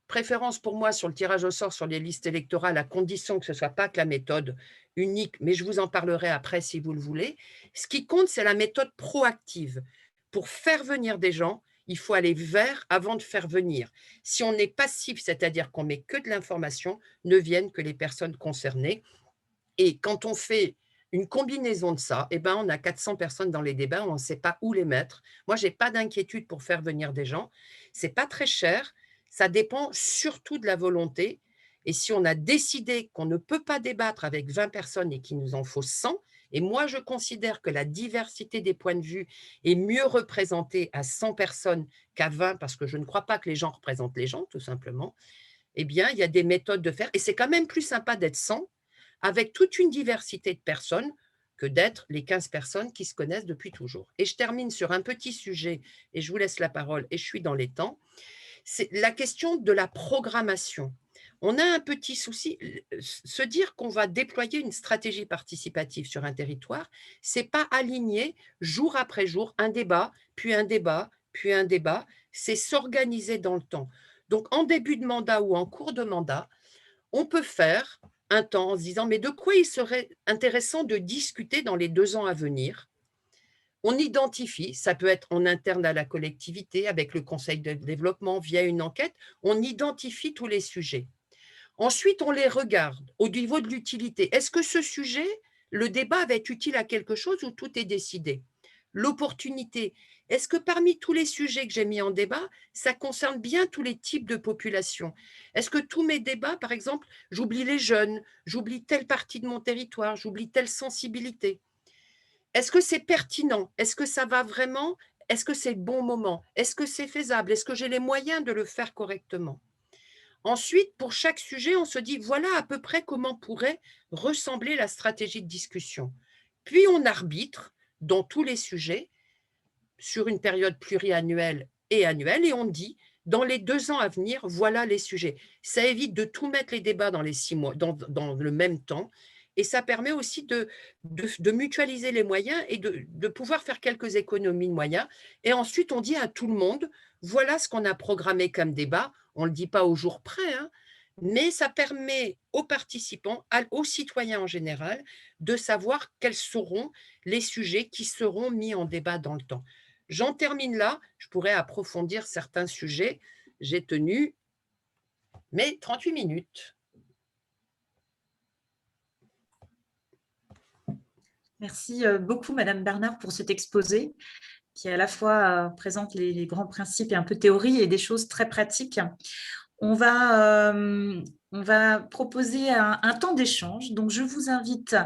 préférence pour moi sur le tirage au sort sur les listes électorales, à condition que ce ne soit pas que la méthode unique, mais je vous en parlerai après si vous le voulez. Ce qui compte, c'est la méthode proactive. Pour faire venir des gens, il faut aller vers avant de faire venir. Si on est passif, c'est-à-dire qu'on met que de l'information, ne viennent que les personnes concernées. Et quand on fait une combinaison de ça, eh ben, on a 400 personnes dans les débats, on ne sait pas où les mettre. Moi, je n'ai pas d'inquiétude pour faire venir des gens. Ce n'est pas très cher, ça dépend surtout de la volonté. Et si on a décidé qu'on ne peut pas débattre avec 20 personnes et qu'il nous en faut 100, et moi je considère que la diversité des points de vue est mieux représentée à 100 personnes qu'à 20, parce que je ne crois pas que les gens représentent les gens, tout simplement, eh bien, il y a des méthodes de faire. Et c'est quand même plus sympa d'être 100 avec toute une diversité de personnes que d'être les 15 personnes qui se connaissent depuis toujours. Et je termine sur un petit sujet, et je vous laisse la parole, et je suis dans les temps, c'est la question de la programmation. On a un petit souci, se dire qu'on va déployer une stratégie participative sur un territoire, c'est pas aligner jour après jour un débat, puis un débat, puis un débat, c'est s'organiser dans le temps. Donc en début de mandat ou en cours de mandat, on peut faire un temps en se disant, mais de quoi il serait intéressant de discuter dans les 2 ans à venir? On identifie, ça peut être en interne à la collectivité, avec le conseil de développement, via une enquête, on identifie tous les sujets. Ensuite, on les regarde au niveau de l'utilité. Est-ce que ce sujet, le débat va être utile à quelque chose ou tout est décidé? L'opportunité. Est-ce que parmi tous les sujets que j'ai mis en débat, ça concerne bien tous les types de populations? Est-ce que tous mes débats, par exemple, j'oublie les jeunes, j'oublie telle partie de mon territoire, j'oublie telle sensibilité? Est-ce que c'est pertinent? Est-ce que ça va vraiment? Est-ce que c'est le bon moment? Est-ce que c'est faisable? Est-ce que j'ai les moyens de le faire correctement? Ensuite, pour chaque sujet, on se dit, voilà à peu près comment pourrait ressembler la stratégie de discussion. Puis on arbitre dans tous les sujets sur une période pluriannuelle et annuelle, et on dit, dans les 2 ans à venir, voilà les sujets. Ça évite de tout mettre les débats dans les 6 mois, dans le même temps, et ça permet aussi de mutualiser les moyens et de pouvoir faire quelques économies de moyens. Et ensuite, on dit à tout le monde, voilà ce qu'on a programmé comme débat. On ne le dit pas au jour près, hein, mais ça permet aux participants, aux citoyens en général, de savoir quels seront les sujets qui seront mis en débat dans le temps. J'en termine là, je pourrais approfondir certains sujets. J'ai tenu mes 38 minutes. Merci beaucoup, Madame Bernard, pour cet exposé qui à la fois présente les grands principes et un peu théorie et des choses très pratiques. On va proposer un temps d'échange. Donc, je vous invite,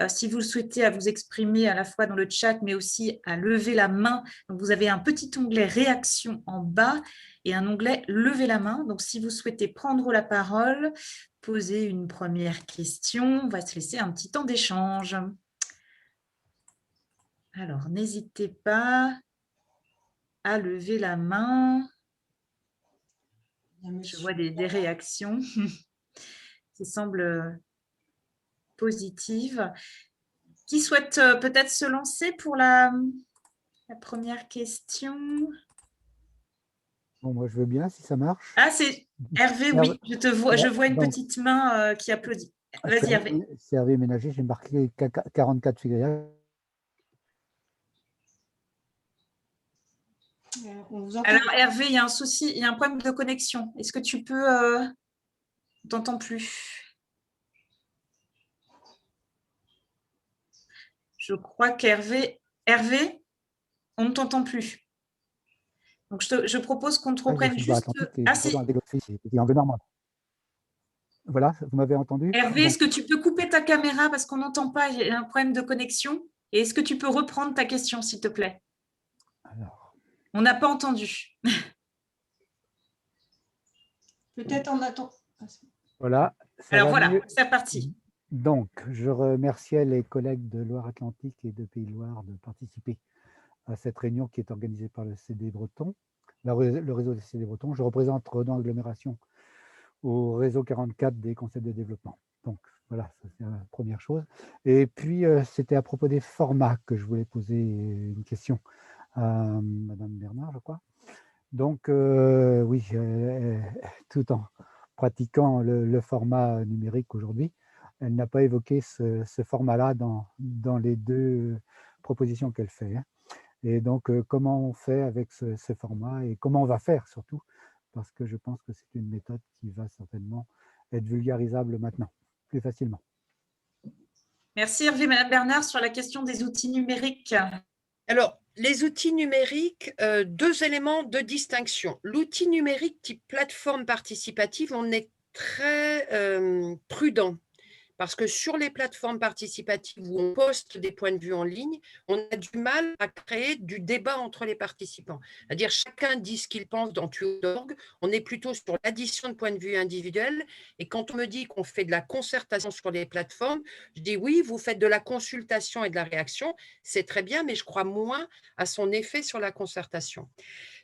si vous le souhaitez, à vous exprimer à la fois dans le chat, mais aussi à lever la main. Donc, vous avez un petit onglet réaction en bas et un onglet lever la main. Donc, si vous souhaitez prendre la parole, poser une première question, on va se laisser un petit temps d'échange. Alors, n'hésitez pas à lever la main. Je vois des réactions qui semblent positives. Qui souhaite peut-être se lancer pour la première question? Bon, moi, je veux bien, si ça marche. Ah, c'est Hervé, oui, je vois une petite main qui applaudit. Vas-y, Hervé. C'est Hervé Ménager, j'ai marqué 44 février. Alors, Hervé, il y a un souci, il y a un problème de connexion. Est-ce que tu peux… on t'entend plus. Je crois qu'Hervé… Hervé, on ne t'entend plus. Donc, je propose qu'on te reprenne juste… Ah, si. Voilà, vous m'avez entendu? Hervé, est-ce que tu peux couper ta caméra parce qu'on n'entend pas, il y a un problème de connexion? Et est-ce que tu peux reprendre ta question, s'il te plaît? Alors. On n'a pas entendu. Peut-être on attend. Voilà. Alors voilà, c'est parti. Donc, je remerciais les collègues de Loire-Atlantique et de Pays de Loire de participer à cette réunion qui est organisée par le CD Breton, le réseau des CD Bretons. Je représente Redon Agglomération au réseau 44 des concepts de développement. Donc voilà, ça c'est la première chose. Et puis, c'était à propos des formats que je voulais poser une question à Madame Bernard, je crois. Donc, oui, tout en pratiquant le format numérique aujourd'hui, elle n'a pas évoqué ce format-là dans les deux propositions qu'elle fait. Hein. Et donc, comment on fait avec ce format et comment on va faire surtout, parce que je pense que c'est une méthode qui va certainement être vulgarisable maintenant, plus facilement. Merci Hervé. Madame Bernard, sur la question des outils numériques. Alors, les outils numériques, deux éléments de distinction. L'outil numérique type plateforme participative, on est très prudent. Parce que sur les plateformes participatives où on poste des points de vue en ligne, on a du mal à créer du débat entre les participants. C'est-à-dire chacun dit ce qu'il pense dans Tuyau.org, on est plutôt sur l'addition de points de vue individuels. Et quand on me dit qu'on fait de la concertation sur les plateformes, je dis oui, vous faites de la consultation et de la réaction, c'est très bien, mais je crois moins à son effet sur la concertation.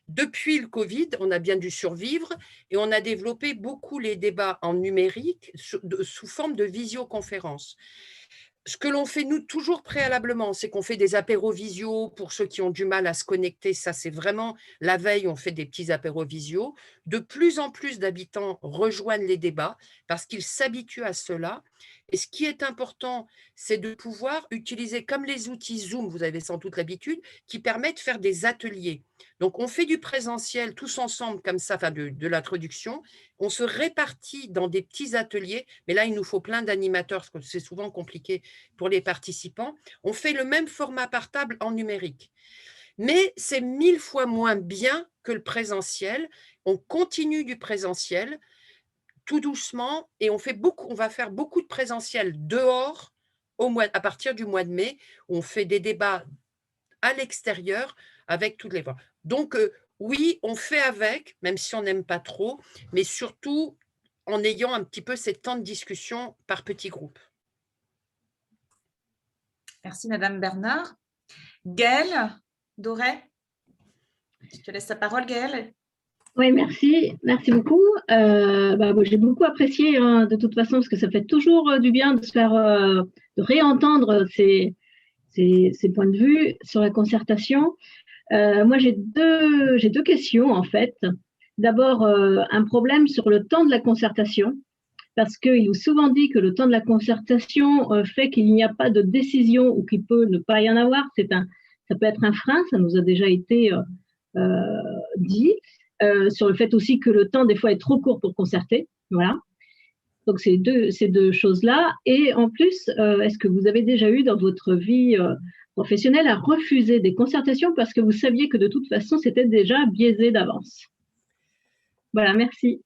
Depuis le Covid, on a bien dû survivre et on a développé beaucoup les débats en numérique sous forme de visioconférence. Ce que l'on fait, nous, toujours préalablement, c'est qu'on fait des apéros visio pour ceux qui ont du mal à se connecter. Ça, c'est vraiment la veille, on fait des petits apéros visio. De plus en plus d'habitants rejoignent les débats parce qu'ils s'habituent à cela. Et ce qui est important, c'est de pouvoir utiliser comme les outils Zoom, vous avez sans doute l'habitude, qui permettent de faire des ateliers. Donc, on fait du présentiel tous ensemble comme ça, enfin de l'introduction. On se répartit dans des petits ateliers, mais là, il nous faut plein d'animateurs parce que c'est souvent compliqué pour les participants. On fait le même format par table en numérique. Mais c'est 1000 fois moins bien que le présentiel. On continue du présentiel tout doucement et on va faire beaucoup de présentiel dehors à partir du mois de mai. On fait des débats à l'extérieur avec toutes les voix. Donc, oui, on fait avec, même si on n'aime pas trop, mais surtout en ayant un petit peu ces temps de discussion par petits groupes. Merci Madame Bernard. Gaëlle Doré, je te laisse la parole, Gaëlle. Oui, merci beaucoup. Moi, j'ai beaucoup apprécié hein, de toute façon, parce que ça fait toujours du bien de se faire, de réentendre ces points de vue sur la concertation. Moi, j'ai deux questions en fait. D'abord, un problème sur le temps de la concertation. parce qu'il est souvent dit que le temps de la concertation fait qu'il n'y a pas de décision ou qu'il peut ne pas y en avoir. Ça peut être un frein, ça nous a déjà été dit, sur le fait aussi que le temps des fois est trop court pour concerter. Voilà. Donc ces deux choses-là. Et en plus, est-ce que vous avez déjà eu dans votre vie professionnelle à refuser des concertations parce que vous saviez que de toute façon, c'était déjà biaisé d'avance? Voilà, merci.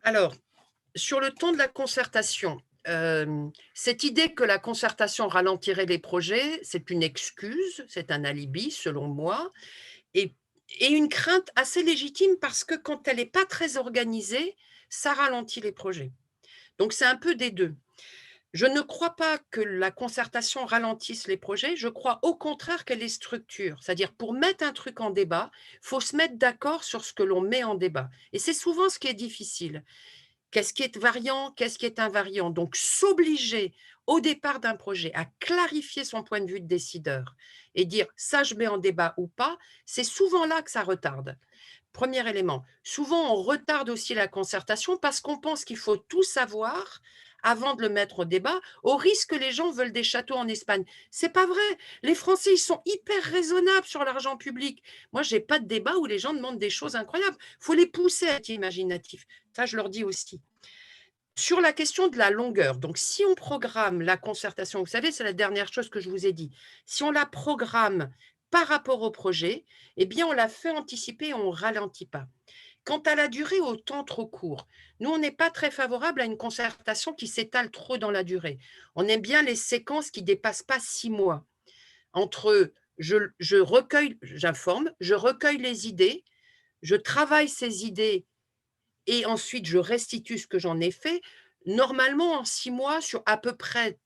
Alors, sur le temps de la concertation, cette idée que la concertation ralentirait les projets, c'est une excuse, c'est un alibi selon moi, et, et une crainte assez légitime parce que quand elle n'est pas très organisée, ça ralentit les projets. Donc c'est un peu des deux. Je ne crois pas que la concertation ralentisse les projets, je crois au contraire qu'elle les structure. C'est-à-dire pour mettre un truc en débat, il faut se mettre d'accord sur ce que l'on met en débat. Et c'est souvent ce qui est difficile. Qu'est-ce qui est variant, qu'est-ce qui est invariant? Donc, s'obliger au départ d'un projet à clarifier son point de vue de décideur et dire ça, je mets en débat ou pas, c'est souvent là que ça retarde. Premier élément. Souvent, on retarde aussi la concertation parce qu'on pense qu'il faut tout savoir avant de le mettre au débat, au risque que les gens veulent des châteaux en Espagne. C'est pas vrai. Les Français, ils sont hyper raisonnables sur l'argent public. Moi, j'ai pas de débat où les gens demandent des choses incroyables. Il faut les pousser à être imaginatifs. Ça, je leur dis aussi. Sur la question de la longueur, donc si on programme la concertation, vous savez, c'est la dernière chose que je vous ai dit, si on la programme par rapport au projet, eh bien, on la fait anticiper et on ne ralentit pas. Quant à la durée, au temps trop court, nous, on n'est pas très favorable à une concertation qui s'étale trop dans la durée. On aime bien les séquences qui ne dépassent pas 6 mois. Entre je recueille, j'informe, je recueille les idées, je travaille ces idées et ensuite je restitue ce que j'en ai fait, normalement en 6 mois sur à peu près,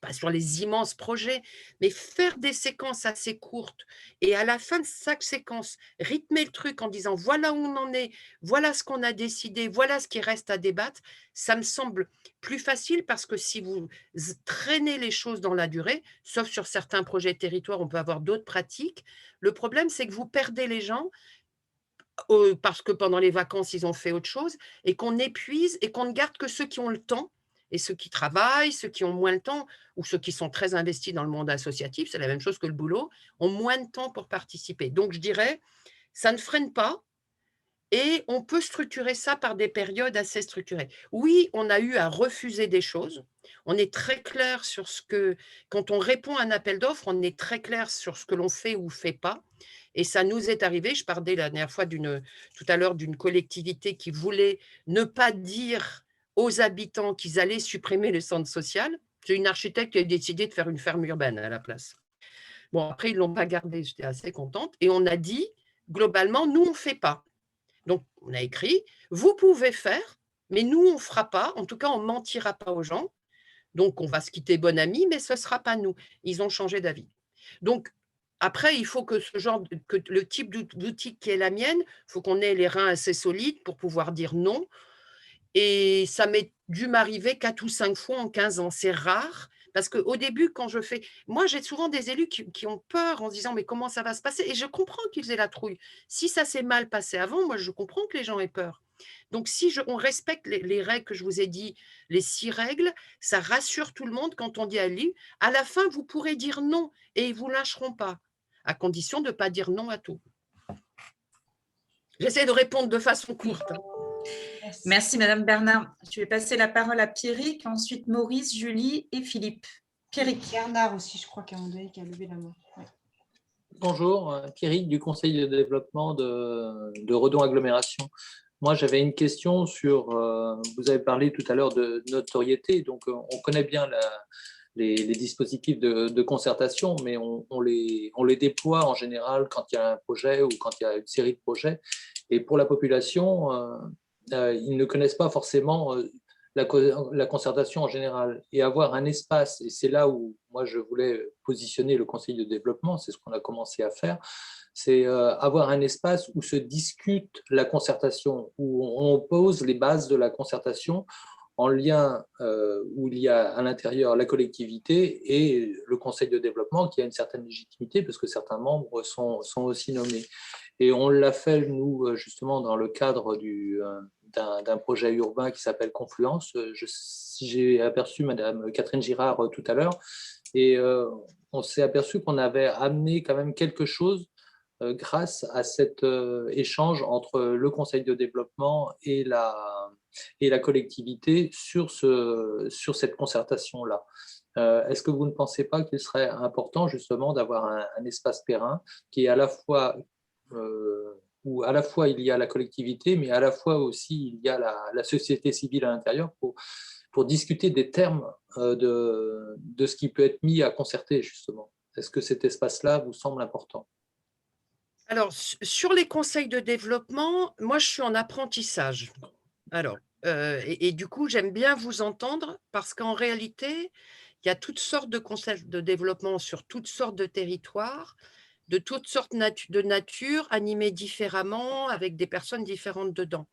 pas sur les immenses projets, mais faire des séquences assez courtes et à la fin de chaque séquence, rythmer le truc en disant voilà où on en est, voilà ce qu'on a décidé, voilà ce qui reste à débattre, ça me semble plus facile parce que si vous traînez les choses dans la durée, sauf sur certains projets territoires, on peut avoir d'autres pratiques, le problème c'est que vous perdez les gens parce que pendant les vacances, ils ont fait autre chose et qu'on épuise et qu'on ne garde que ceux qui ont le temps et ceux qui travaillent, ceux qui ont moins le temps ou ceux qui sont très investis dans le monde associatif, c'est la même chose que le boulot, ont moins de temps pour participer. Donc, je dirais, ça ne freine pas et on peut structurer ça par des périodes assez structurées. Oui, on a eu à refuser des choses. On est très clair sur ce que, quand on répond à un appel d'offres, on est très clair sur ce que l'on fait ou ne fait pas. Et ça nous est arrivé, je parlais la dernière fois tout à l'heure d'une collectivité qui voulait ne pas dire aux habitants qu'ils allaient supprimer le centre social. C'est une architecte qui a décidé de faire une ferme urbaine à la place. Bon, après, ils ne l'ont pas gardé, j'étais assez contente. Et on a dit, globalement, nous, on ne fait pas. Donc, on a écrit, vous pouvez faire, mais nous, on ne fera pas. En tout cas, on ne mentira pas aux gens. Donc, on va se quitter bon ami, mais ce ne sera pas nous. Ils ont changé d'avis. Donc, après, il faut que que le type d'outil qui est la mienne, il faut qu'on ait les reins assez solides pour pouvoir dire non. Et ça m'est dû m'arriver 4 ou 5 fois en 15 ans. C'est rare. Parce qu'au début, quand je fais… Moi, j'ai souvent des élus qui ont peur en se disant « mais comment ça va se passer ?» Et je comprends qu'ils aient la trouille. Si ça s'est mal passé avant, moi, je comprends que les gens aient peur. Donc, si on respecte les règles que je vous ai dit, les 6 règles, ça rassure tout le monde quand on dit à l'élu, à la fin, vous pourrez dire non et ils ne vous lâcheront pas, à condition de ne pas dire non à tout. J'essaie de répondre de façon courte. Merci, Madame Bernard. Je vais passer la parole à Pierrick, ensuite Maurice, Julie et Philippe. Pierrick. Bernard aussi, je crois, qui a levé la main. Ouais. Bonjour, Pierrick du Conseil de développement de Redon Agglomération. Moi, j'avais une question sur, vous avez parlé tout à l'heure de notoriété, donc on connaît bien les dispositifs de concertation, mais on les déploie en général quand il y a un projet ou quand il y a une série de projets. Et pour la population, ils ne connaissent pas forcément la concertation en général. Et avoir un espace, et c'est là où moi je voulais positionner le Conseil de développement, c'est ce qu'on a commencé à faire, c'est avoir un espace où se discute la concertation, où on pose les bases de la concertation en lien où il y a à l'intérieur la collectivité et le Conseil de développement qui a une certaine légitimité parce que certains membres sont aussi nommés. Et on l'a fait, nous, justement, dans le cadre d'un projet urbain qui s'appelle Confluence. J'ai aperçu Madame Catherine Girard tout à l'heure, et on s'est aperçu qu'on avait amené quand même quelque chose grâce à cet échange entre le conseil de développement et la collectivité sur cette concertation-là. Est-ce que vous ne pensez pas qu'il serait important justement d'avoir un espace périn qui est à la fois où à la fois il y a la collectivité, mais à la fois aussi il y a la société civile à l'intérieur pour discuter des termes de ce qui peut être mis à concerter, justement. Est-ce que cet espace-là vous semble important? Alors, sur les conseils de développement, moi, je suis en apprentissage. Alors, et du coup, j'aime bien vous entendre parce qu'en réalité, il y a toutes sortes de conseils de développement sur toutes sortes de territoires, de toutes sortes de nature, animés différemment, avec des personnes différentes dedans.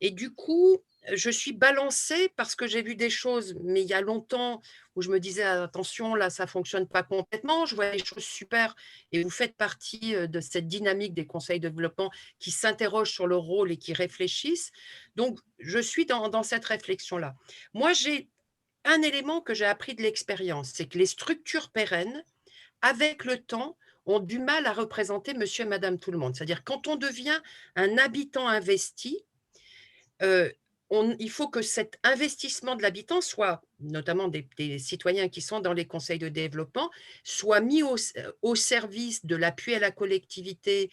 Et du coup, je suis balancée parce que j'ai vu des choses, mais il y a longtemps, où je me disais: «Ah, attention, là, ça fonctionne pas complètement». Je vois des choses super et vous faites partie, de cette dynamique des conseils de développement qui s'interrogent sur leur rôle et qui réfléchissent. Donc je suis dans cette réflexion-là. Moi, j'ai un élément que j'ai appris de l'expérience, c'est que les structures pérennes, avec le temps, ont du mal à représenter monsieur et madame tout le monde. C'est-à-dire quand on devient un habitant investi, Heu, il faut que cet investissement de l'habitant soit, notamment des citoyens qui sont dans les conseils de développement, soit mis au service de l'appui à la collectivité,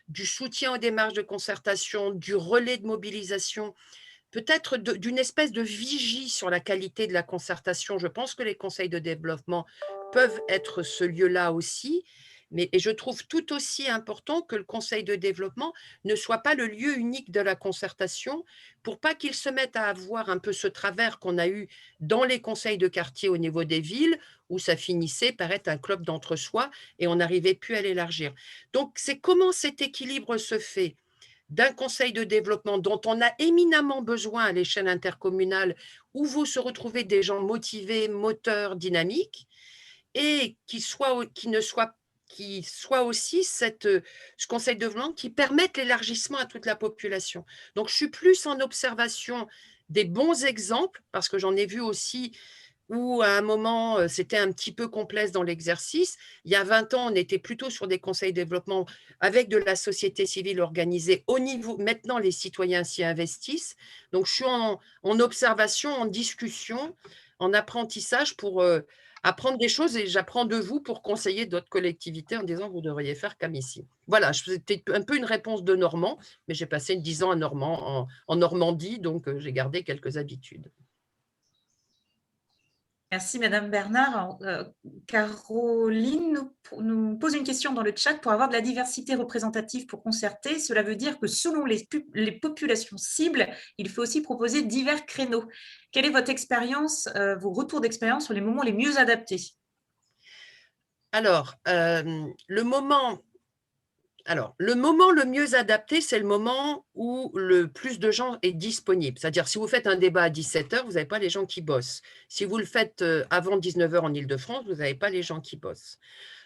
du soutien aux démarches de concertation, du relais de mobilisation, peut-être d'une espèce de vigie sur la qualité de la concertation. Je pense que les conseils de développement peuvent être ce lieu-là aussi, mais et je trouve tout aussi important que le conseil de développement ne soit pas le lieu unique de la concertation, pour pas qu'ils se mettent à avoir un peu ce travers qu'on a eu dans les conseils de quartier au niveau des villes, où ça finissait par être un club d'entre-soi et on n'arrivait plus à l'élargir. Donc c'est comment cet équilibre se fait d'un conseil de développement dont on a éminemment besoin à l'échelle intercommunale, où vous se retrouvez des gens motivés, moteurs, dynamiques, et qui soit aussi ce conseil de développement qui permette l'élargissement à toute la population. Donc je suis plus en observation des bons exemples, parce que j'en ai vu aussi où à un moment, c'était un petit peu complexe dans l'exercice. Il y a 20 ans, on était plutôt sur des conseils de développement avec de la société civile organisée au niveau maintenant les citoyens s'y investissent. Donc je suis en observation, en discussion, en apprentissage pour, apprendre des choses et j'apprends de vous pour conseiller d'autres collectivités en disant: «Vous devriez faire comme ici». Voilà, c'était un peu une réponse de Normand, mais j'ai passé 10 ans à en Normandie, donc j'ai gardé quelques habitudes. Merci Madame Bernard. Alors, Caroline nous pose une question dans le chat. Pour avoir de la diversité représentative pour concerter, cela veut dire que selon les populations cibles, il faut aussi proposer divers créneaux. Quelle est votre expérience, vos retours d'expérience sur les moments les mieux adaptés? Alors, le moment le mieux adapté, c'est le moment où le plus de gens est disponible. C'est-à-dire, si vous faites un débat à 17h, vous n'avez pas les gens qui bossent. Si vous le faites, avant 19h en Île-de-France, vous n'avez pas les gens qui bossent.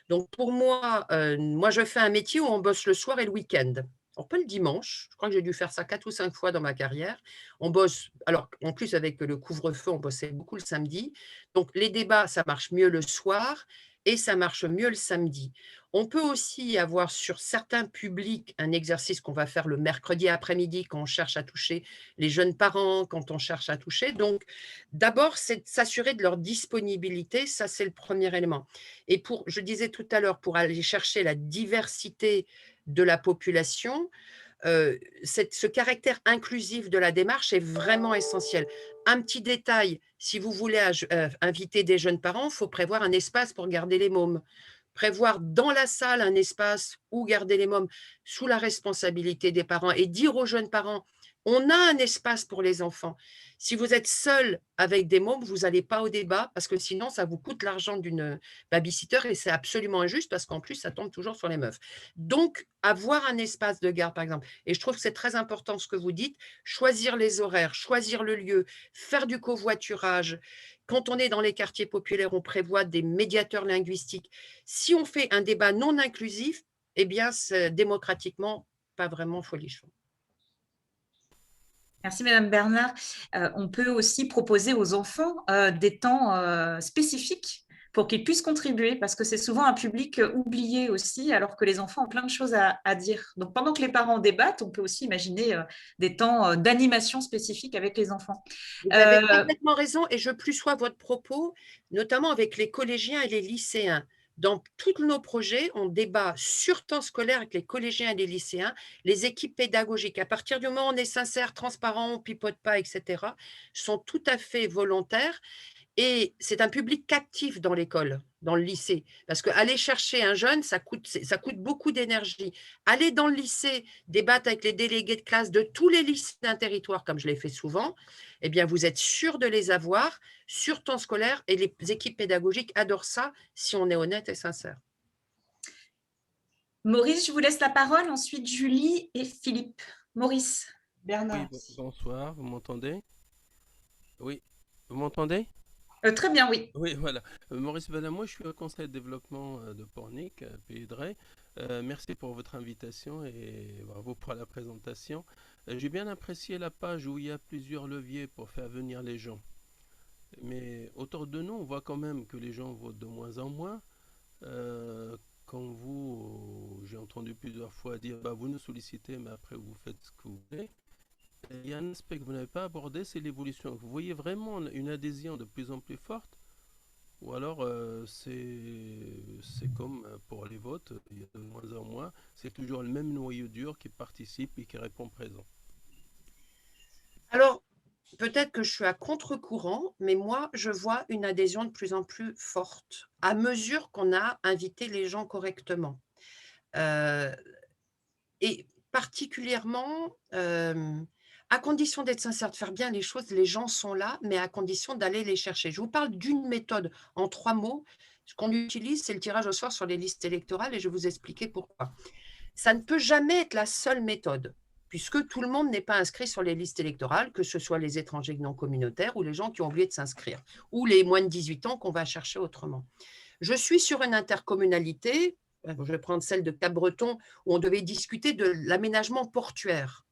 Donc pour moi, moi je fais un métier où on bosse le soir et le week-end. Alors pas le dimanche, je crois que j'ai dû faire ça 4 ou 5 fois dans ma carrière. On bosse alors en plus avec le couvre-feu, on bossait beaucoup le samedi. Donc les débats, ça marche mieux le soir et ça marche mieux le samedi. On peut aussi avoir sur certains publics un exercice qu'on va faire le mercredi après-midi quand on cherche à toucher les jeunes parents, quand on cherche à toucher. Donc d'abord, c'est de s'assurer de leur disponibilité, ça c'est le premier élément. Et je disais tout à l'heure, pour aller chercher la diversité de la population, ce caractère inclusif de la démarche est vraiment essentiel. Un petit détail, si vous voulez inviter des jeunes parents, il faut prévoir un espace pour garder les mômes. Prévoir dans la salle un espace où garder les mômes sous la responsabilité des parents et dire aux jeunes parents, on a un espace pour les enfants. Si vous êtes seul avec des mômes, vous n'allez pas au débat parce que sinon, ça vous coûte l'argent d'une babysitter et c'est absolument injuste parce qu'en plus, ça tombe toujours sur les meufs. Donc, avoir un espace de garde, par exemple. Et je trouve que c'est très important ce que vous dites, choisir les horaires, choisir le lieu, faire du covoiturage. Quand on est dans les quartiers populaires, on prévoit des médiateurs linguistiques. Si on fait un débat non inclusif, eh bien, c'est démocratiquement pas vraiment folichon. Merci, Madame Bernard. On peut aussi proposer aux enfants des temps spécifiques pour qu'ils puissent contribuer, parce que c'est souvent un public oublié aussi, alors que les enfants ont plein de choses à dire. Donc, pendant que les parents débattent, on peut aussi imaginer des temps d'animation spécifiques avec les enfants. Vous avez complètement raison et je plus sois votre propos, notamment avec les collégiens et les lycéens. Dans tous nos projets, on débat sur temps scolaire avec les collégiens et les lycéens, les équipes pédagogiques. À partir du moment où on est sincère, transparent, on ne pipote pas, etc., sont tout à fait volontaires. Et c'est un public captif dans l'école, dans le lycée. Parce qu'aller chercher un jeune, ça coûte beaucoup d'énergie. Aller dans le lycée, débattre avec les délégués de classe de tous les lycées d'un territoire, comme je l'ai fait souvent, eh bien, vous êtes sûr de les avoir sur temps scolaire et les équipes pédagogiques adorent ça si on est honnête et sincère. Maurice, je vous laisse la parole. Ensuite, Julie et Philippe. Maurice. Bernard. Oui, bonsoir, vous m'entendez? Oui, vous m'entendez? Très bien, oui. Oui, voilà. Maurice Bala, moi je suis au conseil de développement de Pornic, Pays de Ré. Merci pour votre invitation et bravo pour la présentation. J'ai bien apprécié la page où il y a plusieurs leviers pour faire venir les gens. Mais autour de nous, on voit quand même que les gens votent de moins en moins. Quand vous, j'ai entendu plusieurs fois dire, bah, vous nous sollicitez, mais après vous faites ce que vous voulez. Il y a un aspect que vous n'avez pas abordé, c'est l'évolution. Vous voyez vraiment une adhésion de plus en plus forte? Ou alors c'est comme pour les votes, il y a de moins en moins, c'est toujours le même noyau dur qui participe et qui répond présent. Alors, peut-être que je suis à contre-courant, mais moi, je vois une adhésion de plus en plus forte à mesure qu'on a invité les gens correctement. Et particulièrement, à condition d'être sincère, de faire bien les choses, les gens sont là, mais à condition d'aller les chercher. Je vous parle d'une méthode en 3 mots. Ce qu'on utilise, c'est le tirage au sort sur les listes électorales et je vais vous expliquer pourquoi. Ça ne peut jamais être la seule méthode, puisque tout le monde n'est pas inscrit sur les listes électorales, que ce soit les étrangers non communautaires ou les gens qui ont oublié de s'inscrire, ou les moins de 18 ans qu'on va chercher autrement. Je suis sur une intercommunalité, je vais prendre celle de Cap-Breton, où on devait discuter de l'aménagement portuaire.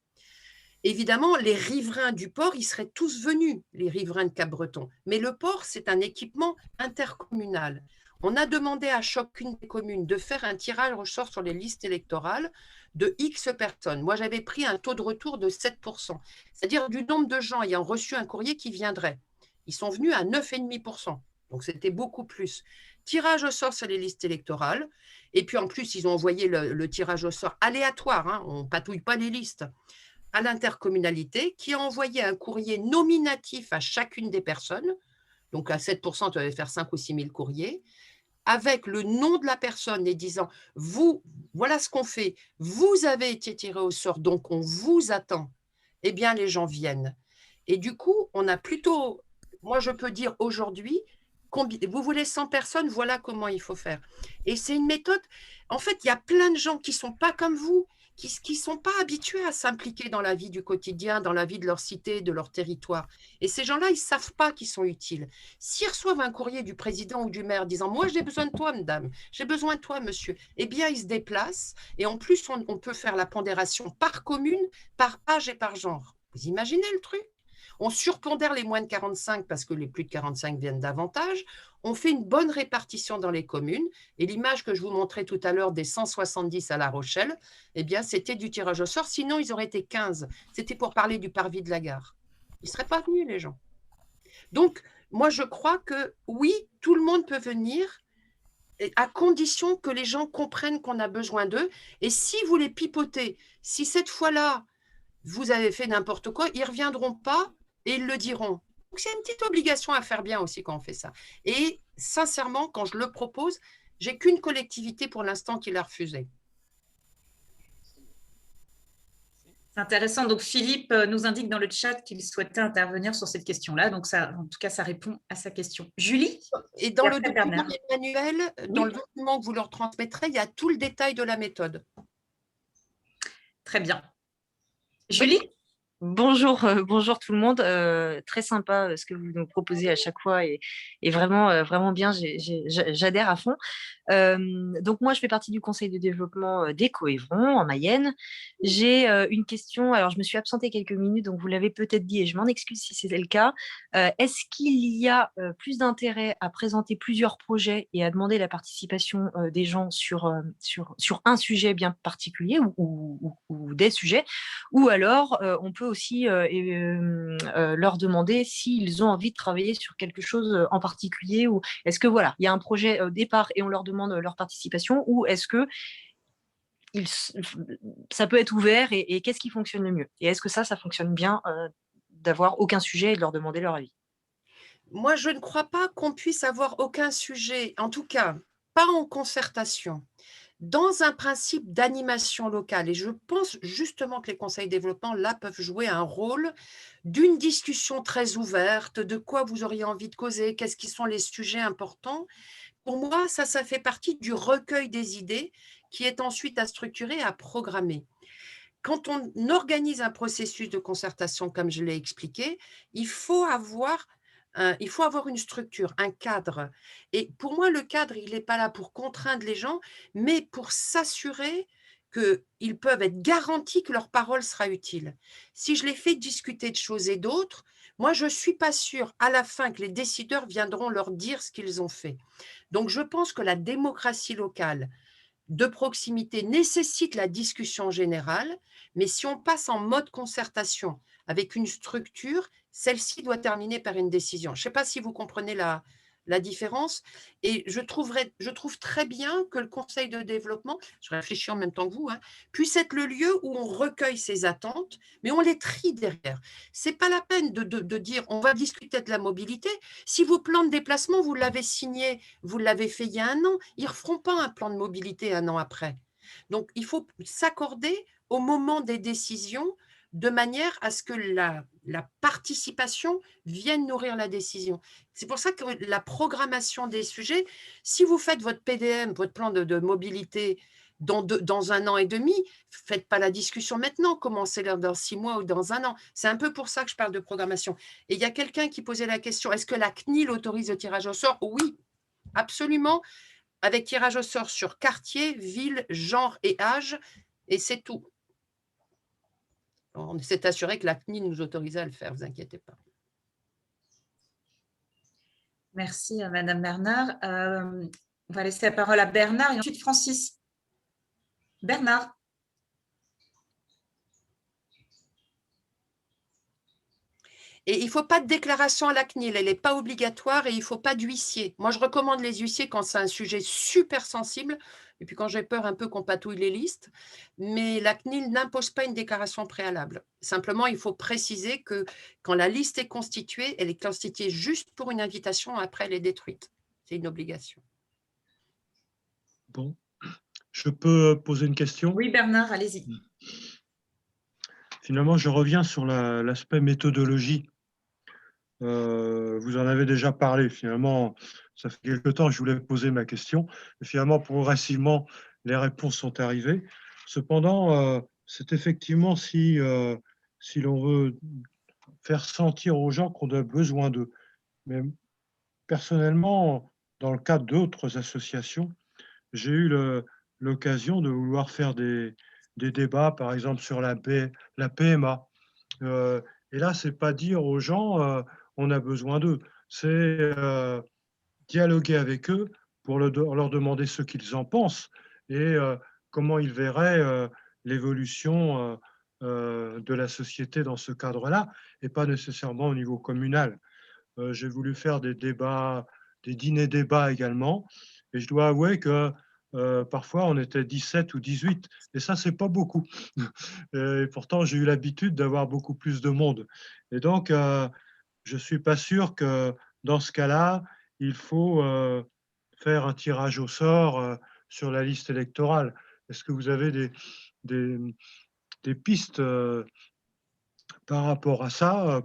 Évidemment, les riverains du port, ils seraient tous venus, les riverains de Cap-Breton. Mais le port, c'est un équipement intercommunal. On a demandé à chacune des communes de faire un tirage au sort sur les listes électorales de X personnes. Moi, j'avais pris un taux de retour de 7%, c'est-à-dire du nombre de gens ayant reçu un courrier qui viendrait. Ils sont venus à 9,5%. Donc, c'était beaucoup plus. Tirage au sort sur les listes électorales. Et puis, en plus, ils ont envoyé le tirage au sort aléatoire. Hein, on ne patouille pas les listes. À l'intercommunalité, qui a envoyé un courrier nominatif à chacune des personnes. Donc, à 7%, tu vas faire 5 ou 6 000 courriers, avec le nom de la personne et disant, vous, voilà ce qu'on fait, vous avez été tiré au sort, donc on vous attend. Eh bien, les gens viennent. Et du coup, on a plutôt, moi je peux dire aujourd'hui, vous voulez 100 personnes, voilà comment il faut faire. Et c'est une méthode, en fait, il y a plein de gens qui ne sont pas comme vous, qui ne sont pas habitués à s'impliquer dans la vie du quotidien, dans la vie de leur cité, de leur territoire. Et ces gens-là, ils ne savent pas qu'ils sont utiles. S'ils reçoivent un courrier du président ou du maire disant « Moi, j'ai besoin de toi, madame, j'ai besoin de toi, monsieur », eh bien, ils se déplacent. Et en plus, on peut faire la pondération par commune, par âge et par genre. Vous imaginez le truc ? On surpondère les moins de 45 parce que les plus de 45 viennent davantage. On fait une bonne répartition dans les communes. Et l'image que je vous montrais tout à l'heure des 170 à La Rochelle, eh bien, c'était du tirage au sort. Sinon, ils auraient été 15. C'était pour parler du parvis de la gare. Ils ne seraient pas venus, les gens. Donc, moi, je crois que oui, tout le monde peut venir à condition que les gens comprennent qu'on a besoin d'eux. Et si vous les pipotez, si cette fois-là, vous avez fait n'importe quoi, ils ne reviendront pas et ils le diront. Donc, c'est une petite obligation à faire bien aussi quand on fait ça. Et sincèrement, quand je le propose, j'ai qu'une collectivité pour l'instant qui l'a refusé. C'est intéressant. Donc, Philippe nous indique dans le chat qu'il souhaitait intervenir sur cette question-là. Donc, ça, en tout cas, ça répond à sa question. Julie ? Et dans le document manuel, dans le document que vous leur transmettrez, il y a tout le détail de la méthode. Très bien. Julie ? Bonjour tout le monde. Très sympa ce que vous nous proposez à chaque fois et vraiment, vraiment bien. J'adhère à fond. Donc moi, je fais partie du conseil de développement d'Écoévron en Mayenne. J'ai une question. Alors, je me suis absentée quelques minutes, donc vous l'avez peut-être dit et je m'en excuse si c'était le cas. Est-ce qu'il y a plus d'intérêt à présenter plusieurs projets et à demander la participation des gens sur un sujet bien particulier ou des sujets? Ou alors, on peut aussi leur demander s'ils ont envie de travailler sur quelque chose en particulier, ou est-ce que voilà, il y a un projet au départ et on leur demande leur participation, ou est-ce que ça peut être ouvert et qu'est-ce qui fonctionne le mieux? Et est-ce que ça fonctionne bien d'avoir aucun sujet et de leur demander leur avis? Moi, je ne crois pas qu'on puisse avoir aucun sujet, en tout cas, pas en concertation, dans un principe d'animation locale. Et je pense justement que les conseils développement, là, peuvent jouer un rôle d'une discussion très ouverte, de quoi vous auriez envie de causer, qu'est-ce qui sont les sujets importants. Pour moi, ça fait partie du recueil des idées qui est ensuite à structurer, à programmer. Quand on organise un processus de concertation, comme je l'ai expliqué, il faut avoir une structure, un cadre. Et pour moi, le cadre, il n'est pas là pour contraindre les gens, mais pour s'assurer qu'ils peuvent être garantis que leur parole sera utile. Si je les fais discuter de choses et d'autres, moi, je ne suis pas sûre à la fin que les décideurs viendront leur dire ce qu'ils ont fait. Donc, je pense que la démocratie locale de proximité nécessite la discussion générale, mais si on passe en mode concertation avec une structure, celle-ci doit terminer par une décision. Je ne sais pas si vous comprenez la différence, et je trouve très bien que le conseil de développement, je réfléchis en même temps que vous, puisse être le lieu où on recueille ces attentes, mais on les trie derrière. Ce n'est pas la peine de dire on va discuter de la mobilité. Si vos plans de déplacement, vous l'avez signé, vous l'avez fait il y a un an, ils ne referont pas un plan de mobilité un an après. Donc, il faut s'accorder au moment des décisions de manière à ce que la participation vienne nourrir la décision. C'est pour ça que la programmation des sujets, si vous faites votre PDM, votre plan de mobilité dans un an et demi, faites pas la discussion maintenant, commencez-la dans 6 mois ou dans un an. C'est un peu pour ça que je parle de programmation. Et il y a quelqu'un qui posait la question, est-ce que la CNIL autorise le tirage au sort? Oui, absolument, avec tirage au sort sur quartier, ville, genre et âge, et c'est tout. On s'est assuré que la CNIL nous autorisait à le faire, ne vous inquiétez pas. Merci, Madame Bernard. On va laisser la parole à Bernard et ensuite Francis. Bernard. Et il ne faut pas de déclaration à la CNIL, elle n'est pas obligatoire, et il ne faut pas d'huissier. Moi, je recommande les huissiers quand c'est un sujet super sensible, et puis quand j'ai peur un peu qu'on patouille les listes, mais la CNIL n'impose pas une déclaration préalable. Simplement, il faut préciser que quand la liste est constituée, elle est constituée juste pour une invitation, après elle est détruite. C'est une obligation. Bon, je peux poser une question? Oui, Bernard, allez-y. Finalement, je reviens sur l'aspect méthodologie. Vous en avez déjà parlé. Finalement, ça fait quelque temps que je voulais poser ma question. Et finalement, progressivement, les réponses sont arrivées. Cependant, c'est effectivement si l'on veut faire sentir aux gens qu'on a besoin d'eux. Mais personnellement, dans le cadre d'autres associations, j'ai eu l'occasion de vouloir faire des débats, par exemple, sur la PMA. Et là, c'est pas dire aux gens on a besoin d'eux, c'est dialoguer avec eux pour leur demander ce qu'ils en pensent et comment ils verraient l'évolution de la société dans ce cadre-là, et pas nécessairement au niveau communal. J'ai voulu faire des débats, des dîners-débats également, et je dois avouer que parfois on était 17 ou 18, et ça, c'est pas beaucoup. Et pourtant, j'ai eu l'habitude d'avoir beaucoup plus de monde. Et donc, je ne suis pas sûr que dans ce cas-là, il faut faire un tirage au sort sur la liste électorale. Est-ce que vous avez des pistes par rapport à ça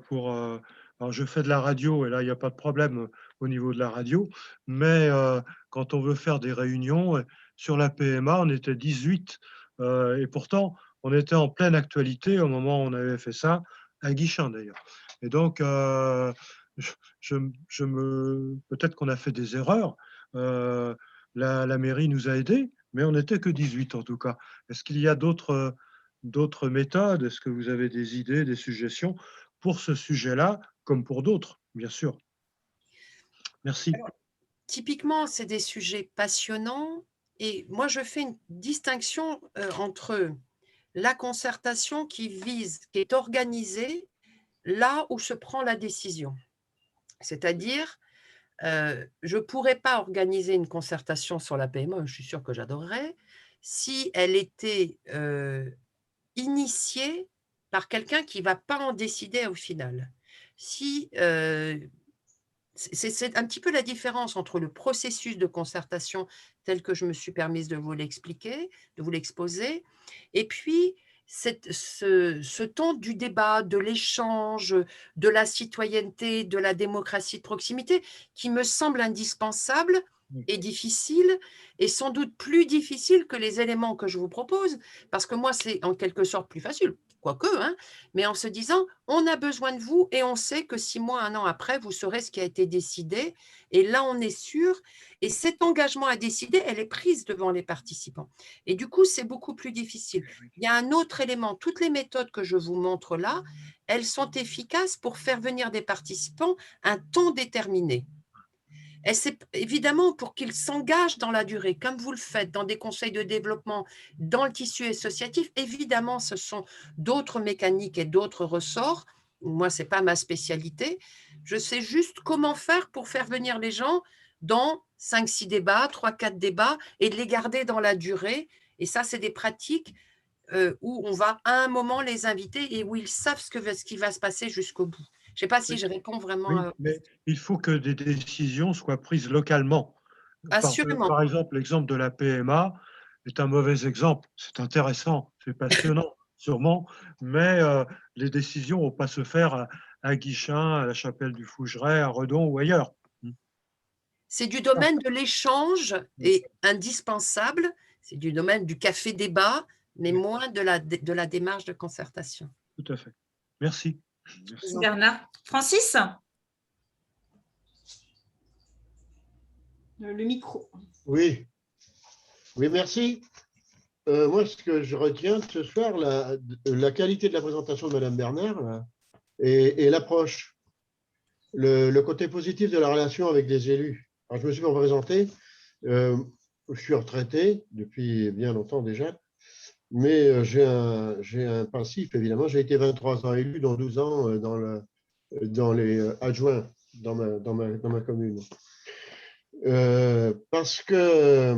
alors, je fais de la radio, et là, il n'y a pas de problème au niveau de la radio, mais quand on veut faire des réunions, sur la PMA, on était 18, et pourtant, on était en pleine actualité au moment où on avait fait ça, à Guichin d'ailleurs. Et donc, peut-être qu'on a fait des erreurs. La mairie nous a aidés, mais on n'était que 18 en tout cas. Est-ce qu'il y a d'autres méthodes? Est-ce que vous avez des idées, des suggestions pour ce sujet-là, comme pour d'autres, bien sûr? Merci. Alors, typiquement, c'est des sujets passionnants et moi, je fais une distinction entre la concertation qui est organisée là où se prend la décision. C'est-à-dire, je ne pourrais pas organiser une concertation sur la PME, je suis sûre que j'adorerais, si elle était initiée par quelqu'un qui ne va pas en décider au final. Si, c'est un petit peu la différence entre le processus de concertation tel que je me suis permise de vous l'expliquer, de vous l'exposer, et puis ce temps du débat, de l'échange, de la citoyenneté, de la démocratie de proximité, qui me semble indispensable et difficile, et sans doute plus difficile que les éléments que je vous propose, parce que moi, c'est en quelque sorte plus facile, quoique, hein, mais en se disant, on a besoin de vous et on sait que 6 mois, 1 an après, vous saurez ce qui a été décidé. Et là, on est sûr. Et cet engagement à décider, elle est prise devant les participants. Et du coup, c'est beaucoup plus difficile. Il y a un autre élément. Toutes les méthodes que je vous montre là, elles sont efficaces pour faire venir des participants un temps déterminé. Et c'est évidemment pour qu'ils s'engagent dans la durée, comme vous le faites dans des conseils de développement, dans le tissu associatif. Évidemment, ce sont d'autres mécaniques et d'autres ressorts. Moi, ce n'est pas ma spécialité. Je sais juste comment faire pour faire venir les gens dans 5-6 débats, 3-4 débats, et de les garder dans la durée. Et ça, c'est des pratiques où on va à un moment les inviter et où ils savent ce qui va se passer jusqu'au bout. Je ne sais pas si je réponds vraiment Oui, mais il faut que des décisions soient prises localement. Assurément. Par exemple, l'exemple de la PMA est un mauvais exemple. C'est intéressant, c'est passionnant, sûrement, mais les décisions ne vont pas se faire à Guichin, à la Chapelle du Fougeray, à Redon ou ailleurs. C'est du domaine de l'échange et indispensable. C'est du domaine du café-débat, mais moins de la démarche de concertation. Tout à fait. Merci. Merci Bernard. Francis? Le micro. Oui, oui, merci. Moi, ce que je retiens ce soir, la qualité de la présentation de Madame Bernard là, et l'approche, le côté positif de la relation avec les élus. Alors, je me suis présenté, je suis retraité depuis bien longtemps déjà, mais j'ai un passif, évidemment. J'ai été 23 ans élu, dont 12 ans dans les adjoints dans ma commune. Parce que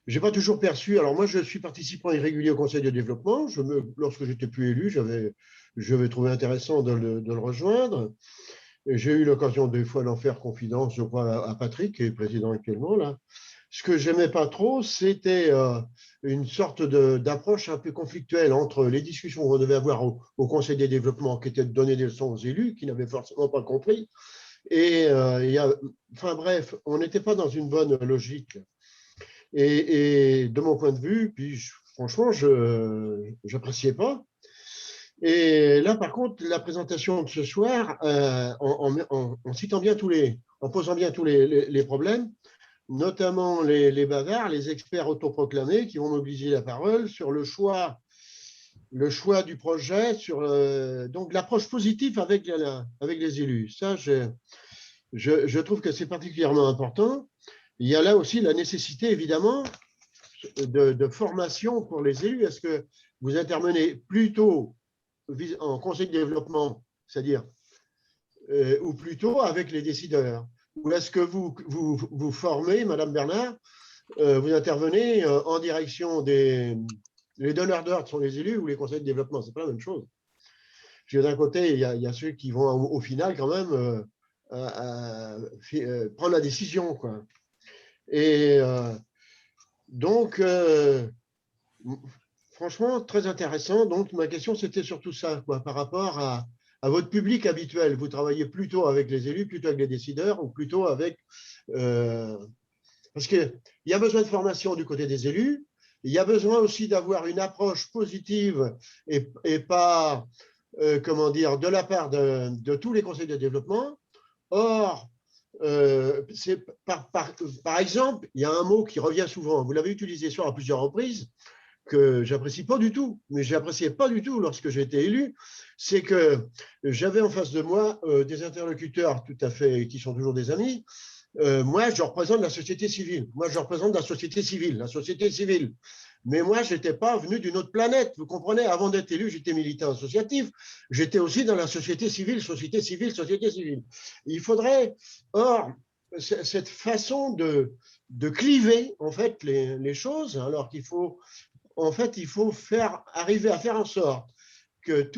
je n'ai pas toujours perçu. Alors, moi, je suis participant irrégulier au Conseil de développement. Lorsque j'étais plus élu, j'avais trouvé intéressant de le rejoindre. J'ai eu l'occasion des fois d'en faire confidence, je crois, à Patrick, qui est président actuellement, là. Ce que j'aimais pas trop, c'était une sorte d'approche un peu conflictuelle entre les discussions qu'on devait avoir au Conseil des développements, qui étaient de donner des leçons aux élus, qui n'avaient forcément pas compris. Et enfin bref, on n'était pas dans une bonne logique. Et de mon point de vue, puis franchement, je n'appréciais pas. Et là, par contre, la présentation de ce soir, en citant bien en posant bien tous les problèmes, notamment les bavards, les experts autoproclamés qui vont mobiliser la parole sur le choix du projet, sur donc l'approche positive avec les élus. Ça, je trouve que c'est particulièrement important. Il y a là aussi la nécessité, évidemment, de formation pour les élus. Est-ce que vous intervenez plutôt en conseil de développement, c'est-à-dire, ou plutôt avec les décideurs? Ou est-ce que vous formez, Madame Bernard, vous intervenez en direction les donneurs d'ordre sont les élus ou les conseils de développement? Ce n'est pas la même chose. D'un côté, il y a ceux qui vont au final quand même prendre la décision, quoi. Et donc, franchement, très intéressant. Donc, ma question, c'était surtout ça, quoi, par rapport à votre public habituel. Vous travaillez plutôt avec les élus, plutôt avec les décideurs, ou plutôt avec… parce qu'il y a besoin de formation du côté des élus, il y a besoin aussi d'avoir une approche positive et pas, comment dire, de la part de tous les conseils de développement. Or, par exemple, il y a un mot qui revient souvent, vous l'avez utilisé à plusieurs reprises, que j'apprécie pas du tout, mais j'appréciais pas du tout lorsque j'ai été élu, c'est que j'avais en face de moi des interlocuteurs tout à fait, qui sont toujours des amis. Moi, je représente la société civile. Moi, je représente la société civile. Mais moi, je n'étais pas venu d'une autre planète. Vous comprenez, avant d'être élu, j'étais militant associatif. J'étais aussi dans la société civile. Il faudrait, or, cette façon de cliver, en fait, les choses, alors qu'il faut, en fait, il faut arriver à faire en sorte que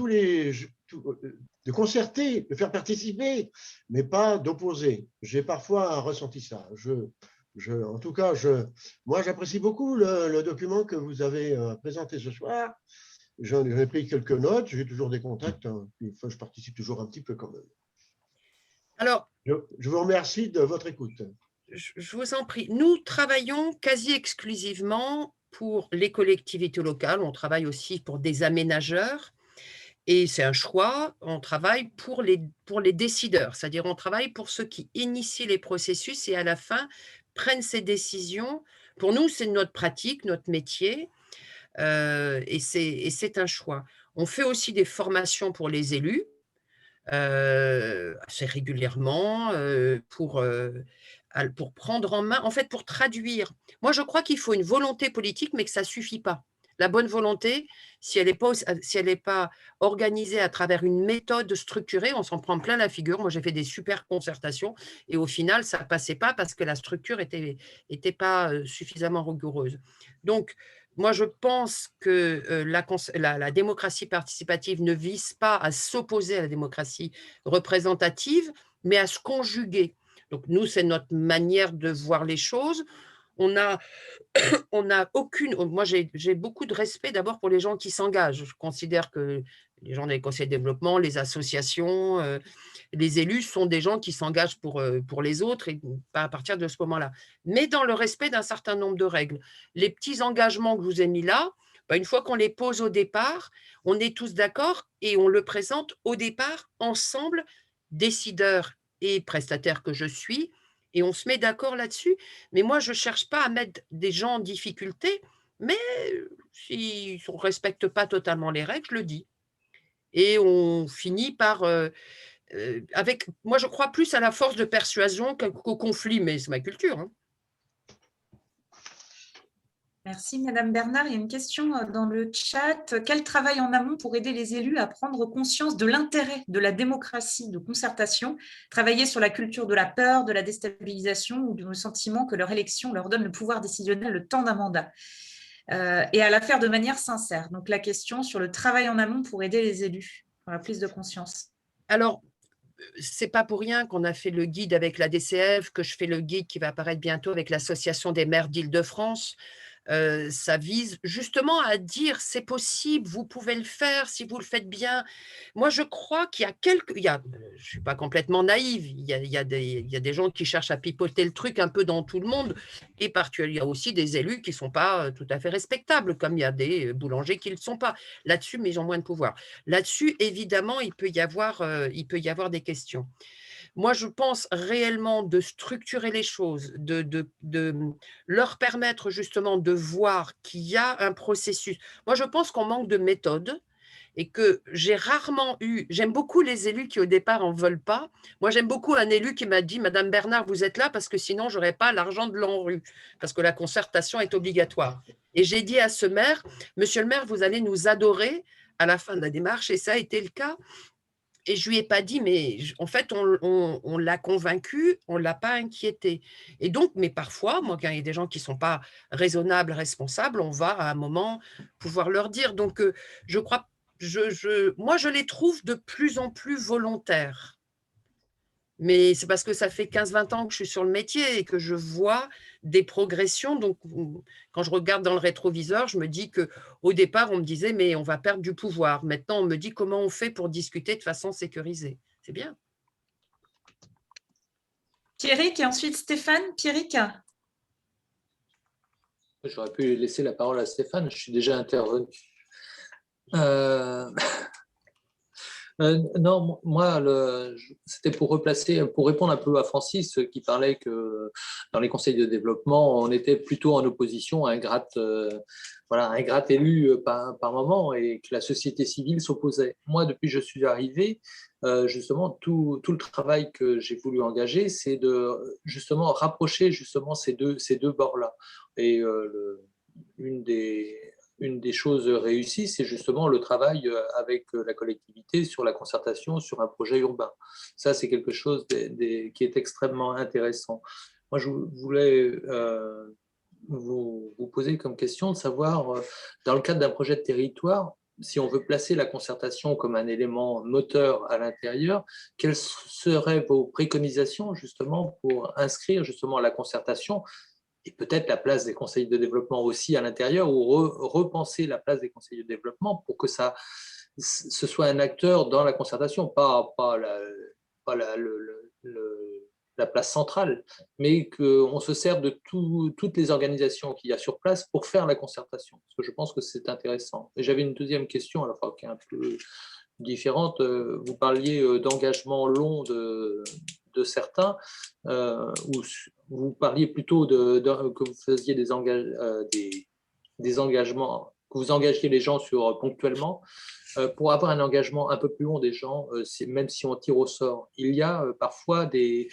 de concerter, de faire participer, mais pas d'opposer. J'ai parfois ressenti ça. En tout cas, moi, j'apprécie beaucoup le document que vous avez présenté ce soir. J'en ai pris quelques notes, j'ai toujours des contacts, hein, je participe toujours un petit peu quand même. Alors, je vous remercie de votre écoute. Je vous en prie. Nous travaillons quasi exclusivement pour les collectivités locales. On travaille aussi pour des aménageurs. Et c'est un choix, on travaille pour les décideurs, c'est-à-dire on travaille pour ceux qui initient les processus et à la fin prennent ces décisions. Pour nous, c'est notre pratique, notre métier, et c'est un choix. On fait aussi des formations pour les élus, assez régulièrement, pour prendre en main, en fait, pour traduire. Moi, je crois qu'il faut une volonté politique, mais que ça ne suffit pas. La bonne volonté, si elle n'est pas organisée à travers une méthode structurée, on s'en prend plein la figure. Moi, j'ai fait des super concertations et au final, ça ne passait pas parce que la structure était pas suffisamment rigoureuse. Donc, moi, je pense que la démocratie participative ne vise pas à s'opposer à la démocratie représentative, mais à se conjuguer. Donc, nous, c'est notre manière de voir les choses. On n'a aucune… Moi, j'ai beaucoup de respect d'abord pour les gens qui s'engagent. Je considère que les gens des conseils de développement, les associations, les élus sont des gens qui s'engagent pour les autres et pas à partir de ce moment-là. Mais dans le respect d'un certain nombre de règles. Les petits engagements que je vous ai mis là, une fois qu'on les pose au départ, on est tous d'accord et on le présente au départ ensemble, décideurs et prestataires que je suis, et on se met d'accord là-dessus. Mais moi, je ne cherche pas à mettre des gens en difficulté, mais s'ils ne respectent pas totalement les règles, je le dis. Et on finit par… moi, je crois plus à la force de persuasion qu'au conflit, mais c'est ma culture. Hein. Merci, Madame Bernard. Il y a une question dans le chat. Quel travail en amont pour aider les élus à prendre conscience de l'intérêt de la démocratie de concertation, travailler sur la culture de la peur, de la déstabilisation ou du sentiment que leur élection leur donne le pouvoir décisionnel le temps d'un mandat et à la faire de manière sincère. Donc, la question sur le travail en amont pour aider les élus pour la prise de conscience. Alors, c'est pas pour rien qu'on a fait le guide avec la DCF, que je fais le guide qui va apparaître bientôt avec l'Association des maires d'Île-de-France. Ça vise justement à dire c'est possible, vous pouvez le faire si vous le faites bien. Moi, je crois qu'il y a je ne suis pas complètement naïve, il y a des gens qui cherchent à pipoter le truc un peu dans tout le monde, et il y a aussi des élus qui ne sont pas tout à fait respectables, comme il y a des boulangers qui ne le sont pas. Là-dessus, mais ils ont moins de pouvoir. Là-dessus, évidemment, il peut y avoir des questions. Moi, je pense réellement de structurer les choses, de leur permettre justement de voir qu'il y a un processus. Moi, je pense qu'on manque de méthode et que j'aime beaucoup les élus qui au départ en veulent pas. Moi, j'aime beaucoup un élu qui m'a dit, Madame Bernard, vous êtes là parce que sinon, je n'aurais pas l'argent de l'ANRU, parce que la concertation est obligatoire. Et j'ai dit à ce maire, Monsieur le maire, vous allez nous adorer à la fin de la démarche, et ça a été le cas. Et je lui ai pas dit, mais en fait, on l'a convaincu, on ne l'a pas inquiété. Et donc, mais parfois, moi, quand il y a des gens qui ne sont pas raisonnables, responsables, on va à un moment pouvoir leur dire. Donc, je crois, moi, je les trouve de plus en plus volontaires. Mais c'est parce que ça fait 15-20 ans que je suis sur le métier et que je vois des progressions. Donc, quand je regarde dans le rétroviseur, je me dis qu'au départ, on me disait, mais on va perdre du pouvoir. Maintenant, on me dit comment on fait pour discuter de façon sécurisée. C'est bien. Pierrick et ensuite Stéphane. Pierrick. J'aurais pu laisser la parole à Stéphane, je suis déjà intervenu. Non, moi, c'était pour répondre un peu à Francis qui parlait que dans les conseils de développement, on était plutôt en opposition à un gratte, voilà, un gratte élu par moment et que la société civile s'opposait. Moi, depuis que je suis arrivé, justement, tout le travail que j'ai voulu engager, c'est de justement rapprocher justement ces deux bords-là. Et une des choses réussies, c'est justement le travail avec la collectivité sur la concertation sur un projet urbain. Ça, c'est quelque chose qui est extrêmement intéressant. Moi, je voulais vous poser comme question de savoir, dans le cadre d'un projet de territoire, si on veut placer la concertation comme un élément moteur à l'intérieur, quelles seraient vos préconisations justement pour inscrire justement la concertation et peut-être la place des conseils de développement aussi à l'intérieur, ou repenser la place des conseils de développement pour que ce soit un acteur dans la concertation, pas la place centrale, mais qu'on se serve de toutes les organisations qu'il y a sur place pour faire la concertation, parce que je pense que c'est intéressant. Et j'avais une deuxième question, à la fois qui est un peu différente. Vous parliez d'engagement long de certains, ou vous parliez plutôt que vous faisiez des engagements, que vous engagiez les gens ponctuellement. Pour avoir un engagement un peu plus long des gens, même si on tire au sort, il y a parfois des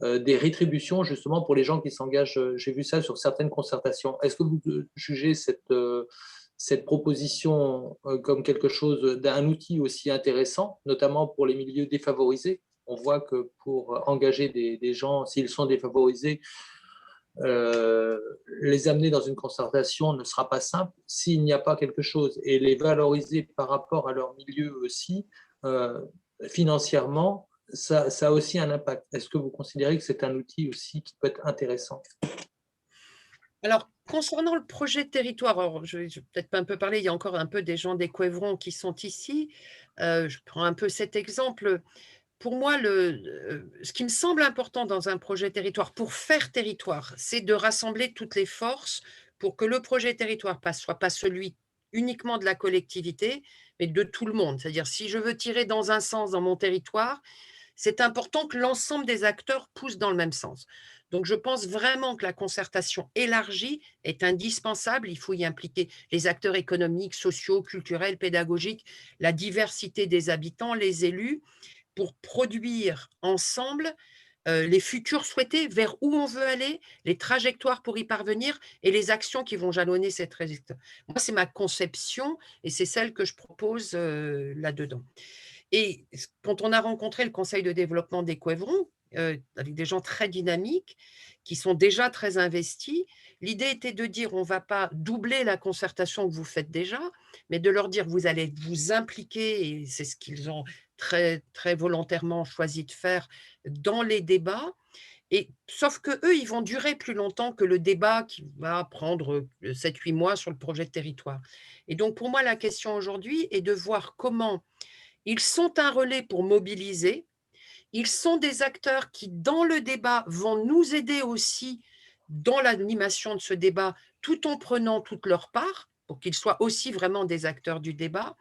rétributions justement pour les gens qui s'engagent. J'ai vu ça sur certaines concertations. Est-ce que vous jugez cette proposition comme quelque chose d'un outil aussi intéressant, notamment pour les milieux défavorisés? On voit que pour engager des gens, s'ils sont défavorisés, les amener dans une concertation ne sera pas simple s'il n'y a pas quelque chose, et les valoriser par rapport à leur milieu aussi, financièrement, ça a aussi un impact. Est-ce que vous considérez que c'est un outil aussi qui peut être intéressant? Alors, concernant le projet de territoire, alors je vais peut-être pas un peu parler, il y a encore un peu des gens d'Écoevron qui sont ici. Je prends un peu cet exemple. Pour moi, ce qui me semble important dans un projet territoire, pour faire territoire, c'est de rassembler toutes les forces pour que le projet territoire ne soit pas celui uniquement de la collectivité, mais de tout le monde. C'est-à-dire, si je veux tirer dans un sens dans mon territoire, c'est important que l'ensemble des acteurs poussent dans le même sens. Donc, je pense vraiment que la concertation élargie est indispensable. Il faut y impliquer les acteurs économiques, sociaux, culturels, pédagogiques, la diversité des habitants, les élus, pour produire ensemble les futurs souhaités, vers où on veut aller, les trajectoires pour y parvenir et les actions qui vont jalonner cette trajectoire. Moi, c'est ma conception et c'est celle que je propose là-dedans. Et quand on a rencontré le conseil de développement d'Écoevron, avec des gens très dynamiques, qui sont déjà très investis, l'idée était de dire on ne va pas doubler la concertation que vous faites déjà, mais de leur dire vous allez vous impliquer, et c'est ce qu'ils ont très, très volontairement choisi de faire dans les débats. Et, sauf qu'eux, ils vont durer plus longtemps que le débat qui va prendre 7-8 mois sur le projet de territoire. Et donc, pour moi, la question aujourd'hui est de voir comment ils sont un relais pour mobiliser. Ils sont des acteurs qui, dans le débat, vont nous aider aussi dans l'animation de ce débat, tout en prenant toute leur part, pour qu'ils soient aussi vraiment des acteurs du débat.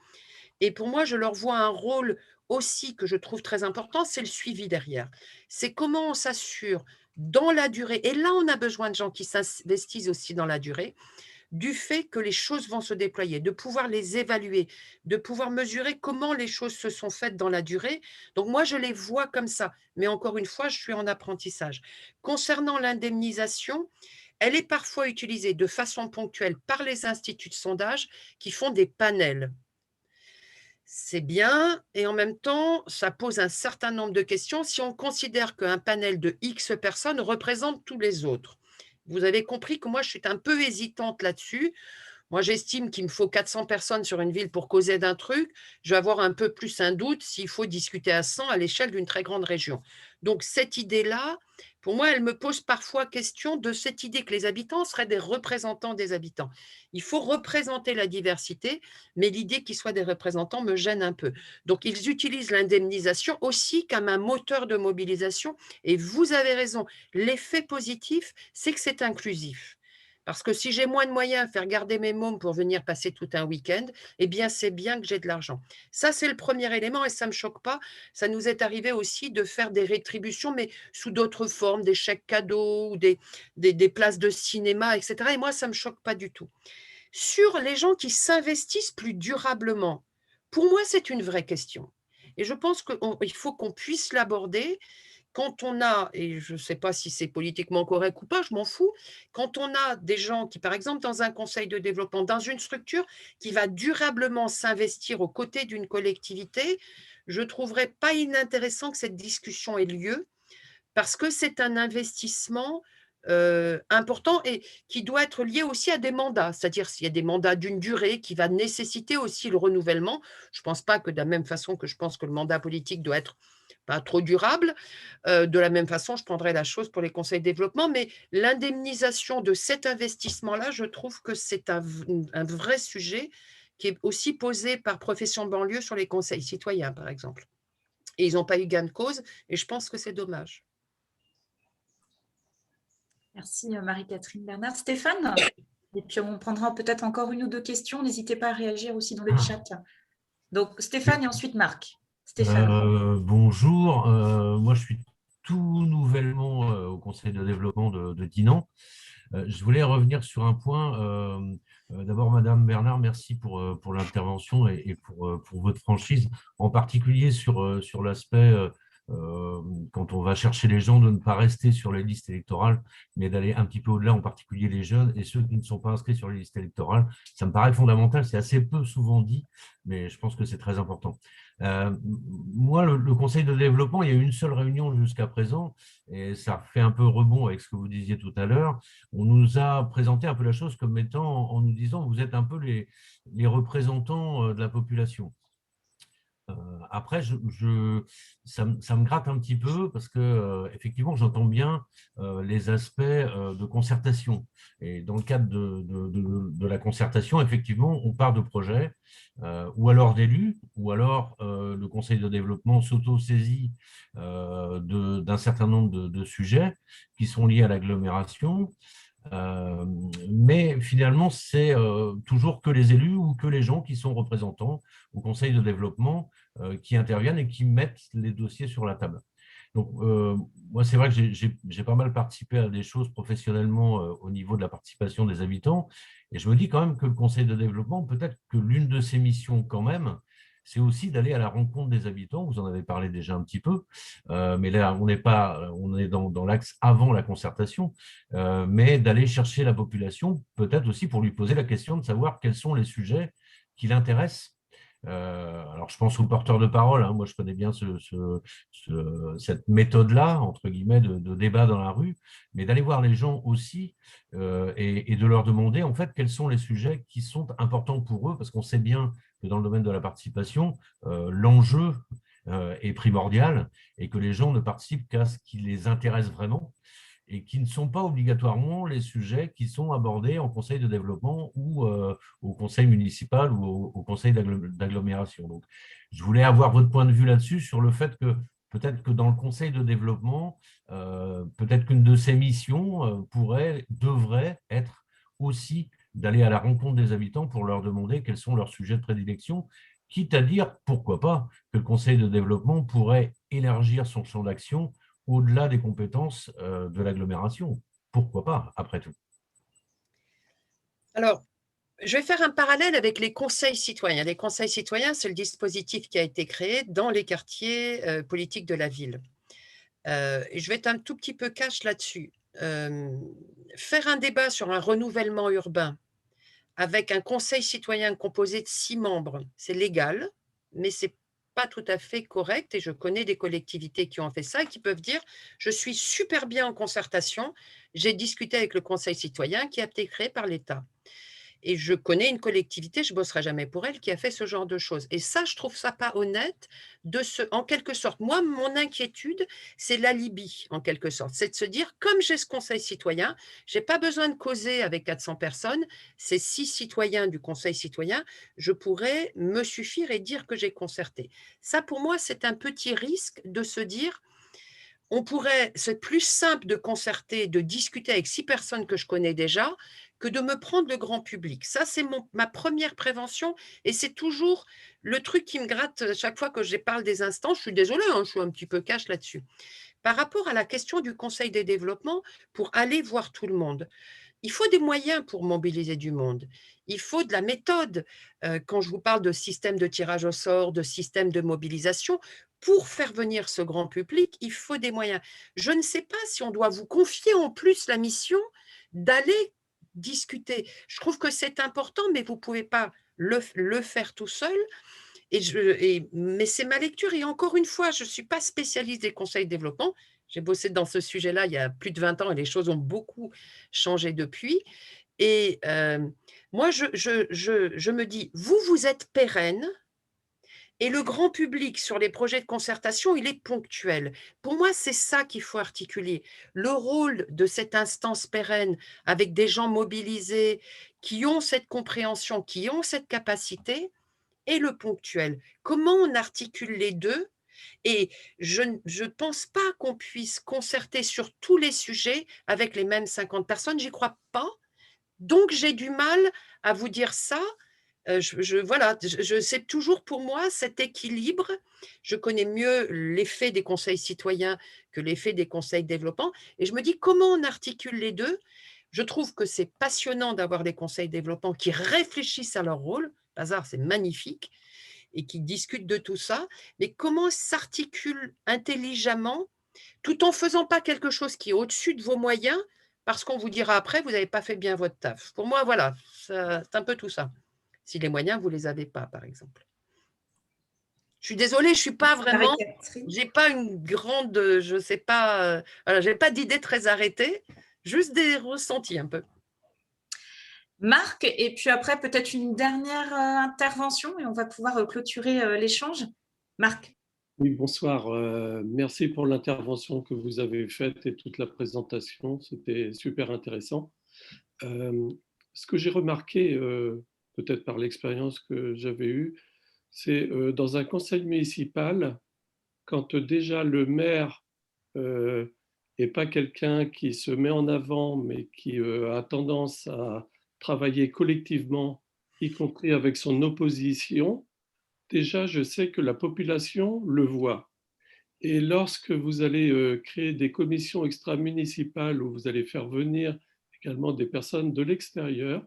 Et pour moi, je leur vois un rôle aussi que je trouve très important, c'est le suivi derrière. C'est comment on s'assure dans la durée, et là, on a besoin de gens qui s'investissent aussi dans la durée, du fait que les choses vont se déployer, de pouvoir les évaluer, de pouvoir mesurer comment les choses se sont faites dans la durée. Donc moi, je les vois comme ça. Mais encore une fois, je suis en apprentissage. Concernant l'indemnisation, elle est parfois utilisée de façon ponctuelle par les instituts de sondage qui font des panels. C'est bien, et en même temps, ça pose un certain nombre de questions si on considère qu'un panel de X personnes représente tous les autres. Vous avez compris que moi, je suis un peu hésitante là-dessus. Moi, j'estime qu'il me faut 400 personnes sur une ville pour causer d'un truc. Je vais avoir un peu plus un doute s'il faut discuter à 100 à l'échelle d'une très grande région. Donc, cette idée-là, pour moi, elle me pose parfois question de cette idée que les habitants seraient des représentants des habitants. Il faut représenter la diversité, mais l'idée qu'ils soient des représentants me gêne un peu. Donc, ils utilisent l'indemnisation aussi comme un moteur de mobilisation. Et vous avez raison, l'effet positif, c'est que c'est inclusif. Parce que si j'ai moins de moyens, faire garder mes mômes pour venir passer tout un week-end, eh bien, c'est bien que j'ai de l'argent. Ça, c'est le premier élément et ça ne me choque pas. Ça nous est arrivé aussi de faire des rétributions, mais sous d'autres formes, des chèques cadeaux ou des places de cinéma, etc. Et moi, ça ne me choque pas du tout. Sur les gens qui s'investissent plus durablement, pour moi, c'est une vraie question. Et je pense qu'il faut qu'on puisse l'aborder quand on a, et je ne sais pas si c'est politiquement correct ou pas, je m'en fous, quand on a des gens qui, par exemple, dans un conseil de développement, dans une structure qui va durablement s'investir aux côtés d'une collectivité, je ne trouverais pas inintéressant que cette discussion ait lieu, parce que c'est un investissement important et qui doit être lié aussi à des mandats, c'est-à-dire s'il y a des mandats d'une durée qui va nécessiter aussi le renouvellement. Je ne pense pas que de la même façon que je pense que le mandat politique doit être pas trop durable, de la même façon, je prendrais la chose pour les conseils de développement, mais l'indemnisation de cet investissement-là, je trouve que c'est un vrai sujet qui est aussi posé par Profession Banlieue sur les conseils citoyens, par exemple. Et ils n'ont pas eu gain de cause, et je pense que c'est dommage. Merci Marie-Catherine Bernard. Stéphane? Et puis on prendra peut-être encore une ou deux questions. N'hésitez pas à réagir aussi dans le chat. Donc Stéphane et ensuite Marc. Stéphane. Bonjour, moi je suis tout nouvellement au conseil de développement de Dinan. Je voulais revenir sur un point. D'abord, Madame Bernard, merci pour l'intervention et pour votre franchise, en particulier sur l'aspect, quand on va chercher les gens, de ne pas rester sur les listes électorales, mais d'aller un petit peu au-delà, en particulier les jeunes et ceux qui ne sont pas inscrits sur les listes électorales. Ça me paraît fondamental, c'est assez peu souvent dit, mais je pense que c'est très important. Moi, le conseil de développement, il y a eu une seule réunion jusqu'à présent, et ça fait un peu rebond avec ce que vous disiez tout à l'heure. On nous a présenté un peu la chose comme étant, en nous disant, vous êtes un peu les représentants de la population. Après, ça me gratte un petit peu parce que effectivement, j'entends bien les aspects de concertation. Et dans le cadre de la concertation, effectivement, on part de projets ou alors d'élus, ou alors le conseil de développement s'auto-saisit d'un certain nombre de sujets qui sont liés à l'agglomération. Mais finalement, c'est toujours que les élus ou que les gens qui sont représentants au conseil de développement qui interviennent et qui mettent les dossiers sur la table. Donc, moi, c'est vrai que j'ai pas mal participé à des choses professionnellement au niveau de la participation des habitants, et je me dis quand même que le conseil de développement, peut-être que l'une de ses missions quand même, c'est aussi d'aller à la rencontre des habitants. Vous en avez parlé déjà un petit peu, mais là, on est dans l'axe avant la concertation, mais d'aller chercher la population, peut-être aussi pour lui poser la question de savoir quels sont les sujets qui l'intéressent. Alors, je pense aux porteurs de parole. Hein. Moi, je connais bien cette méthode-là, entre guillemets, de débat dans la rue, mais d'aller voir les gens aussi et de leur demander, en fait, quels sont les sujets qui sont importants pour eux, parce qu'on sait bien que dans le domaine de la participation, l'enjeu est primordial et que les gens ne participent qu'à ce qui les intéresse vraiment, et qui ne sont pas obligatoirement les sujets qui sont abordés en conseil de développement ou au conseil municipal ou au conseil d'agglomération. Donc, je voulais avoir votre point de vue là-dessus, sur le fait que peut-être que dans le conseil de développement, peut-être qu'une de ses missions devrait être aussi d'aller à la rencontre des habitants pour leur demander quels sont leurs sujets de prédilection, quitte à dire, pourquoi pas, que le conseil de développement pourrait élargir son champ d'action au-delà des compétences de l'agglomération. Pourquoi pas, après tout? Alors, je vais faire un parallèle avec les conseils citoyens. Les conseils citoyens, c'est le dispositif qui a été créé dans les quartiers politiques de la ville. Et je vais être un tout petit peu cash là-dessus. Faire un débat sur un renouvellement urbain avec un conseil citoyen composé de 6 membres, c'est légal, mais c'est pas tout à fait correct, et je connais des collectivités qui ont fait ça et qui peuvent dire « je suis super bien en concertation, j'ai discuté avec le conseil citoyen qui a été créé par l'État ». Et je connais une collectivité, je ne bosserai jamais pour elle, qui a fait ce genre de choses. Et ça, je trouve ça pas honnête en quelque sorte. Moi, mon inquiétude, c'est l'alibi, en quelque sorte. C'est de se dire, comme j'ai ce conseil citoyen, je n'ai pas besoin de causer avec 400 personnes, ces 6 citoyens du conseil citoyen, je pourrais me suffire et dire que j'ai concerté. Ça, pour moi, c'est un petit risque de se dire, c'est plus simple de concerter, de discuter avec 6 personnes que je connais déjà, que de me prendre le grand public. Ça, c'est ma première prévention et c'est toujours le truc qui me gratte chaque fois que je parle des instances. Je suis désolée, hein, je suis un petit peu cash là-dessus. Par rapport à la question du Conseil des développements, pour aller voir tout le monde, il faut des moyens pour mobiliser du monde. Il faut de la méthode. Quand je vous parle de système de tirage au sort, de système de mobilisation, pour faire venir ce grand public, il faut des moyens. Je ne sais pas si on doit vous confier en plus la mission d'aller discuter. Je trouve que c'est important, mais vous ne pouvez pas le faire tout seul. Mais c'est ma lecture. Et encore une fois, je ne suis pas spécialiste des conseils de développement. J'ai bossé dans ce sujet-là il y a plus de 20 ans et les choses ont beaucoup changé depuis. Et moi, je me dis, vous êtes pérenne et le grand public sur les projets de concertation, il est ponctuel. Pour moi, c'est ça qu'il faut articuler. Le rôle de cette instance pérenne avec des gens mobilisés qui ont cette compréhension, qui ont cette capacité, et le ponctuel. Comment on articule les deux? Et je ne pense pas qu'on puisse concerter sur tous les sujets avec les mêmes 50 personnes, j'y crois pas. Donc, j'ai du mal à vous dire ça. Voilà, c'est toujours pour moi cet équilibre. Je connais mieux l'effet des conseils citoyens que l'effet des conseils de développement. Et je me dis, comment on articule les deux? Je trouve que c'est passionnant d'avoir des conseils de développement qui réfléchissent à leur rôle. Bazar, c'est magnifique, et qui discutent de tout ça. Mais comment s'articule intelligemment tout en ne faisant pas quelque chose qui est au-dessus de vos moyens parce qu'on vous dira après, vous n'avez pas fait bien votre taf. Pour moi, voilà, c'est un peu tout ça. Si les moyens, vous ne les avez pas, par exemple. Je suis désolée, je ne suis pas vraiment, j'ai pas une grande, je ne sais pas, voilà, je n'ai pas d'idée très arrêtée, juste des ressentis un peu. Marc, et puis après, peut-être une dernière intervention et on va pouvoir clôturer l'échange. Marc. Oui, bonsoir. Merci pour l'intervention que vous avez faite et toute la présentation. C'était super intéressant. Ce que j'ai remarqué, peut-être par l'expérience que j'avais eue, c'est dans un conseil municipal, quand déjà le maire n'est pas quelqu'un qui se met en avant, mais qui a tendance à travailler collectivement, y compris avec son opposition, déjà, je sais que la population le voit. Et lorsque vous allez créer des commissions extra-municipales où vous allez faire venir également des personnes de l'extérieur,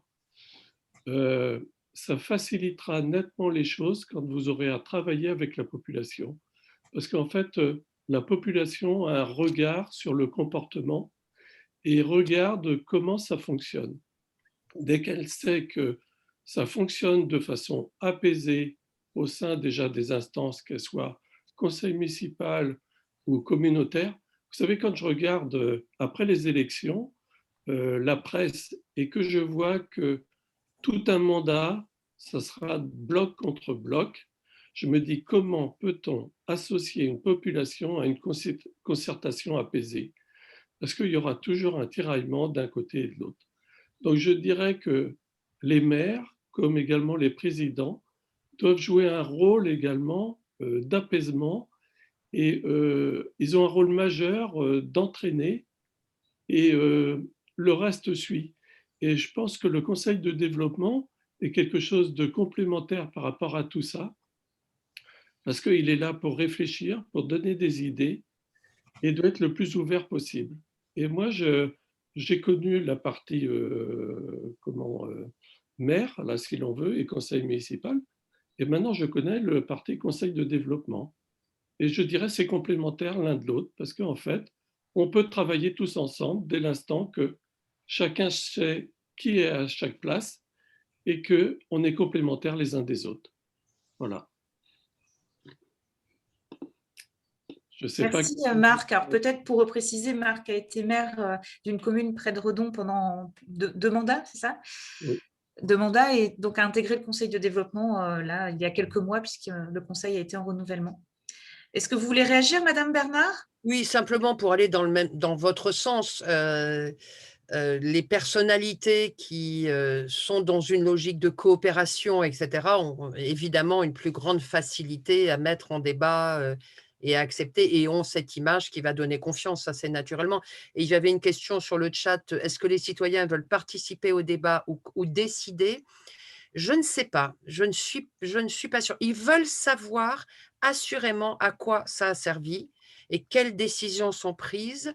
ça facilitera nettement les choses quand vous aurez à travailler avec la population. Parce qu'en fait, la population a un regard sur le comportement et regarde comment ça fonctionne. Dès qu'elle sait que ça fonctionne de façon apaisée, au sein déjà des instances, qu'elles soient conseil municipal ou communautaire. Vous savez, quand je regarde après les élections, la presse, et que je vois que tout un mandat, ça sera bloc contre bloc, je me dis comment peut-on associer une population à une concertation apaisée? Parce qu'il y aura toujours un tiraillement d'un côté et de l'autre. Donc je dirais que les maires, comme également les présidents, doivent jouer un rôle également d'apaisement et ils ont un rôle majeur d'entraîner et le reste suit. Et je pense que le conseil de développement est quelque chose de complémentaire par rapport à tout ça parce qu'il est là pour réfléchir, pour donner des idées et doit être le plus ouvert possible. Et moi, j'ai connu la partie maire, là si l'on veut, et conseil municipal. Et maintenant, je connais le parti conseil de développement. Et je dirais c'est complémentaire l'un de l'autre parce qu'en fait, on peut travailler tous ensemble dès l'instant que chacun sait qui est à chaque place et qu'on est complémentaires les uns des autres. Voilà. Je sais Merci pas... Marc. Alors peut-être pour préciser, Marc a été maire d'une commune près de Redon pendant deux mandats, c'est ça? Oui. De mandat et donc a intégré le conseil de développement là, il y a quelques mois puisque le conseil a été en renouvellement. Est-ce que vous voulez réagir, Madame Bernard? Oui, simplement pour aller dans votre sens. Les personnalités qui sont dans une logique de coopération, etc., ont évidemment une plus grande facilité à mettre en débat et à accepter et ont cette image qui va donner confiance, ça c'est naturellement. Et il y avait une question sur le chat, est-ce que les citoyens veulent participer au débat ou décider? Je ne sais pas, je ne suis pas sûre. Ils veulent savoir assurément à quoi ça a servi et quelles décisions sont prises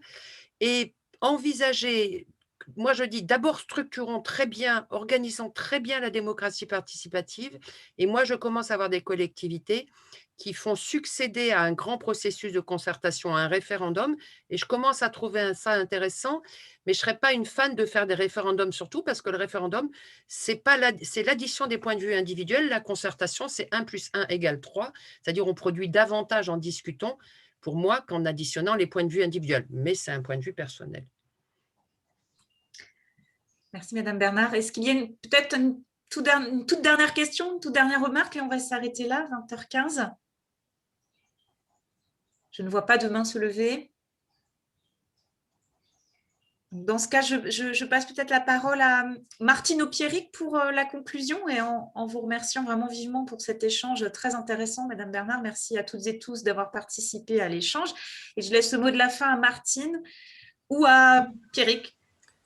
et envisager, moi je dis d'abord structurons très bien, organisons très bien la démocratie participative et moi je commence à avoir des collectivités qui font succéder à un grand processus de concertation, à un référendum et je commence à trouver ça intéressant, mais je ne serais pas une fan de faire des référendums surtout parce que le référendum, c'est l'addition des points de vue individuels, la concertation c'est 1 + 1 = 3, c'est-à-dire on produit davantage en discutant pour moi qu'en additionnant les points de vue individuels, mais c'est un point de vue personnel. Merci Madame Bernard. Est-ce qu'il y a peut-être une toute dernière question, une toute dernière remarque et on va s'arrêter là, 20h15. Je ne vois pas de main se lever. Dans ce cas, je passe peut-être la parole à Martine Aupiéric pour la conclusion et en vous remerciant vraiment vivement pour cet échange très intéressant, Madame Bernard. Merci à toutes et tous d'avoir participé à l'échange. Et je laisse le mot de la fin à Martine ou à Pierrick.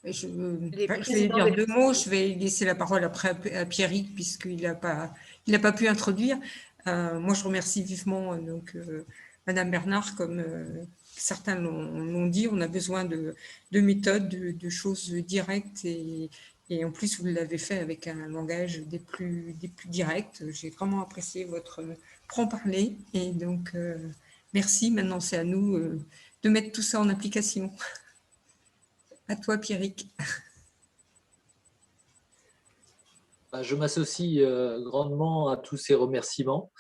Je vais dire 2 mots. Je vais laisser la parole après à Pierrick puisqu'il n'a pas pu introduire. Moi, je remercie vivement Madame Bernard, comme certains l'ont dit, on a besoin de méthodes, de choses directes et en plus, vous l'avez fait avec un langage des plus directs. J'ai vraiment apprécié votre franc-parler et donc merci. Maintenant, c'est à nous de mettre tout ça en application. À toi, Pierrick. Je m'associe grandement à tous ces remerciements.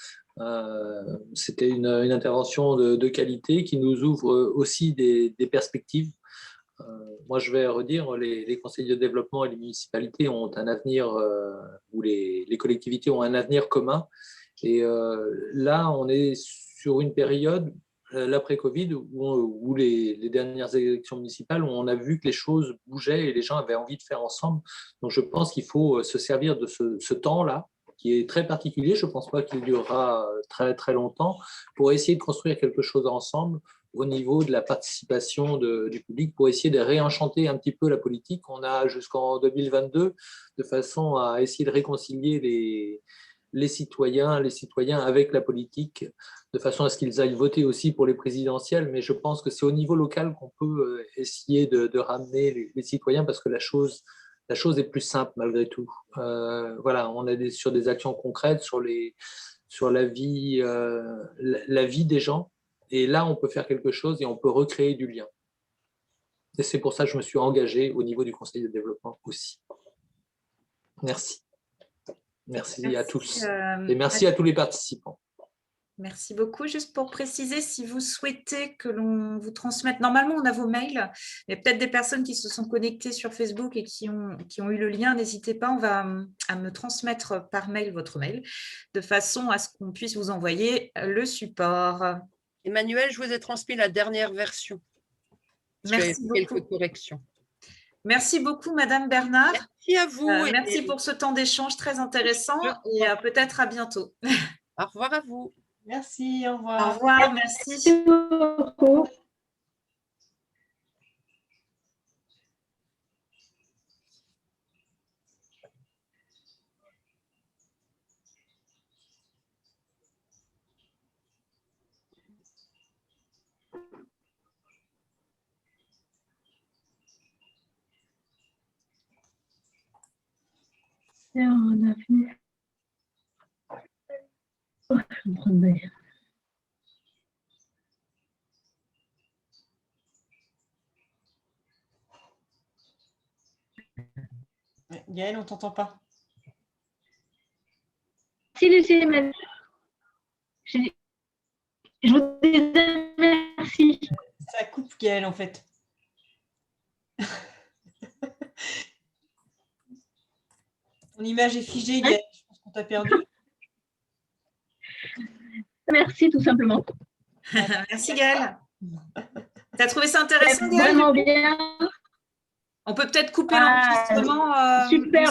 C'était une intervention de qualité qui nous ouvre aussi des perspectives. Moi, je vais redire, les conseils de développement et les municipalités ont un avenir, ou les collectivités ont un avenir commun. Et là, on est sur une période, l'après-Covid, où les dernières élections municipales, où on a vu que les choses bougeaient et les gens avaient envie de faire ensemble. Donc, je pense qu'il faut se servir de ce temps-là, qui est très particulier, je ne pense pas qu'il durera très, très longtemps, pour essayer de construire quelque chose ensemble au niveau de la participation du public, pour essayer de réenchanter un petit peu la politique. On a jusqu'en 2022, de façon à essayer de réconcilier les citoyens avec la politique, de façon à ce qu'ils aillent voter aussi pour les présidentielles. Mais je pense que c'est au niveau local qu'on peut essayer de ramener les citoyens, parce que la chose est plus simple malgré tout. Voilà, on est sur des actions concrètes, sur la vie des gens. Et là, on peut faire quelque chose et on peut recréer du lien. Et c'est pour ça que je me suis engagé au niveau du Conseil de développement aussi. Merci. Merci à tous. Et merci à tous les participants. Merci beaucoup. Juste pour préciser, si vous souhaitez que l'on vous transmette, normalement on a vos mails, il y a peut-être des personnes qui se sont connectées sur Facebook et qui ont eu le lien, n'hésitez pas, on va à me transmettre par mail votre mail, de façon à ce qu'on puisse vous envoyer le support. Emmanuel, je vous ai transmis la dernière version. Merci beaucoup. Quelques corrections. Merci beaucoup, Madame Bernard. Merci à vous. Merci pour ce temps d'échange très intéressant et peut-être à bientôt. Au revoir à vous. Merci, au revoir. Au revoir, merci. On a fini. Oh, je vais me prendre d'ailleurs. Gaëlle, on ne t'entend pas. Si, Lucie, je vous dis merci. Ça coupe, Gaëlle, en fait. Ton image est figée, Gaëlle. Je pense qu'on t'a perdu. Merci, tout simplement. Merci, Gaëlle. Tu as trouvé ça intéressant, Gaëlle? Vraiment bien. On peut peut-être couper l'enregistrement. Super.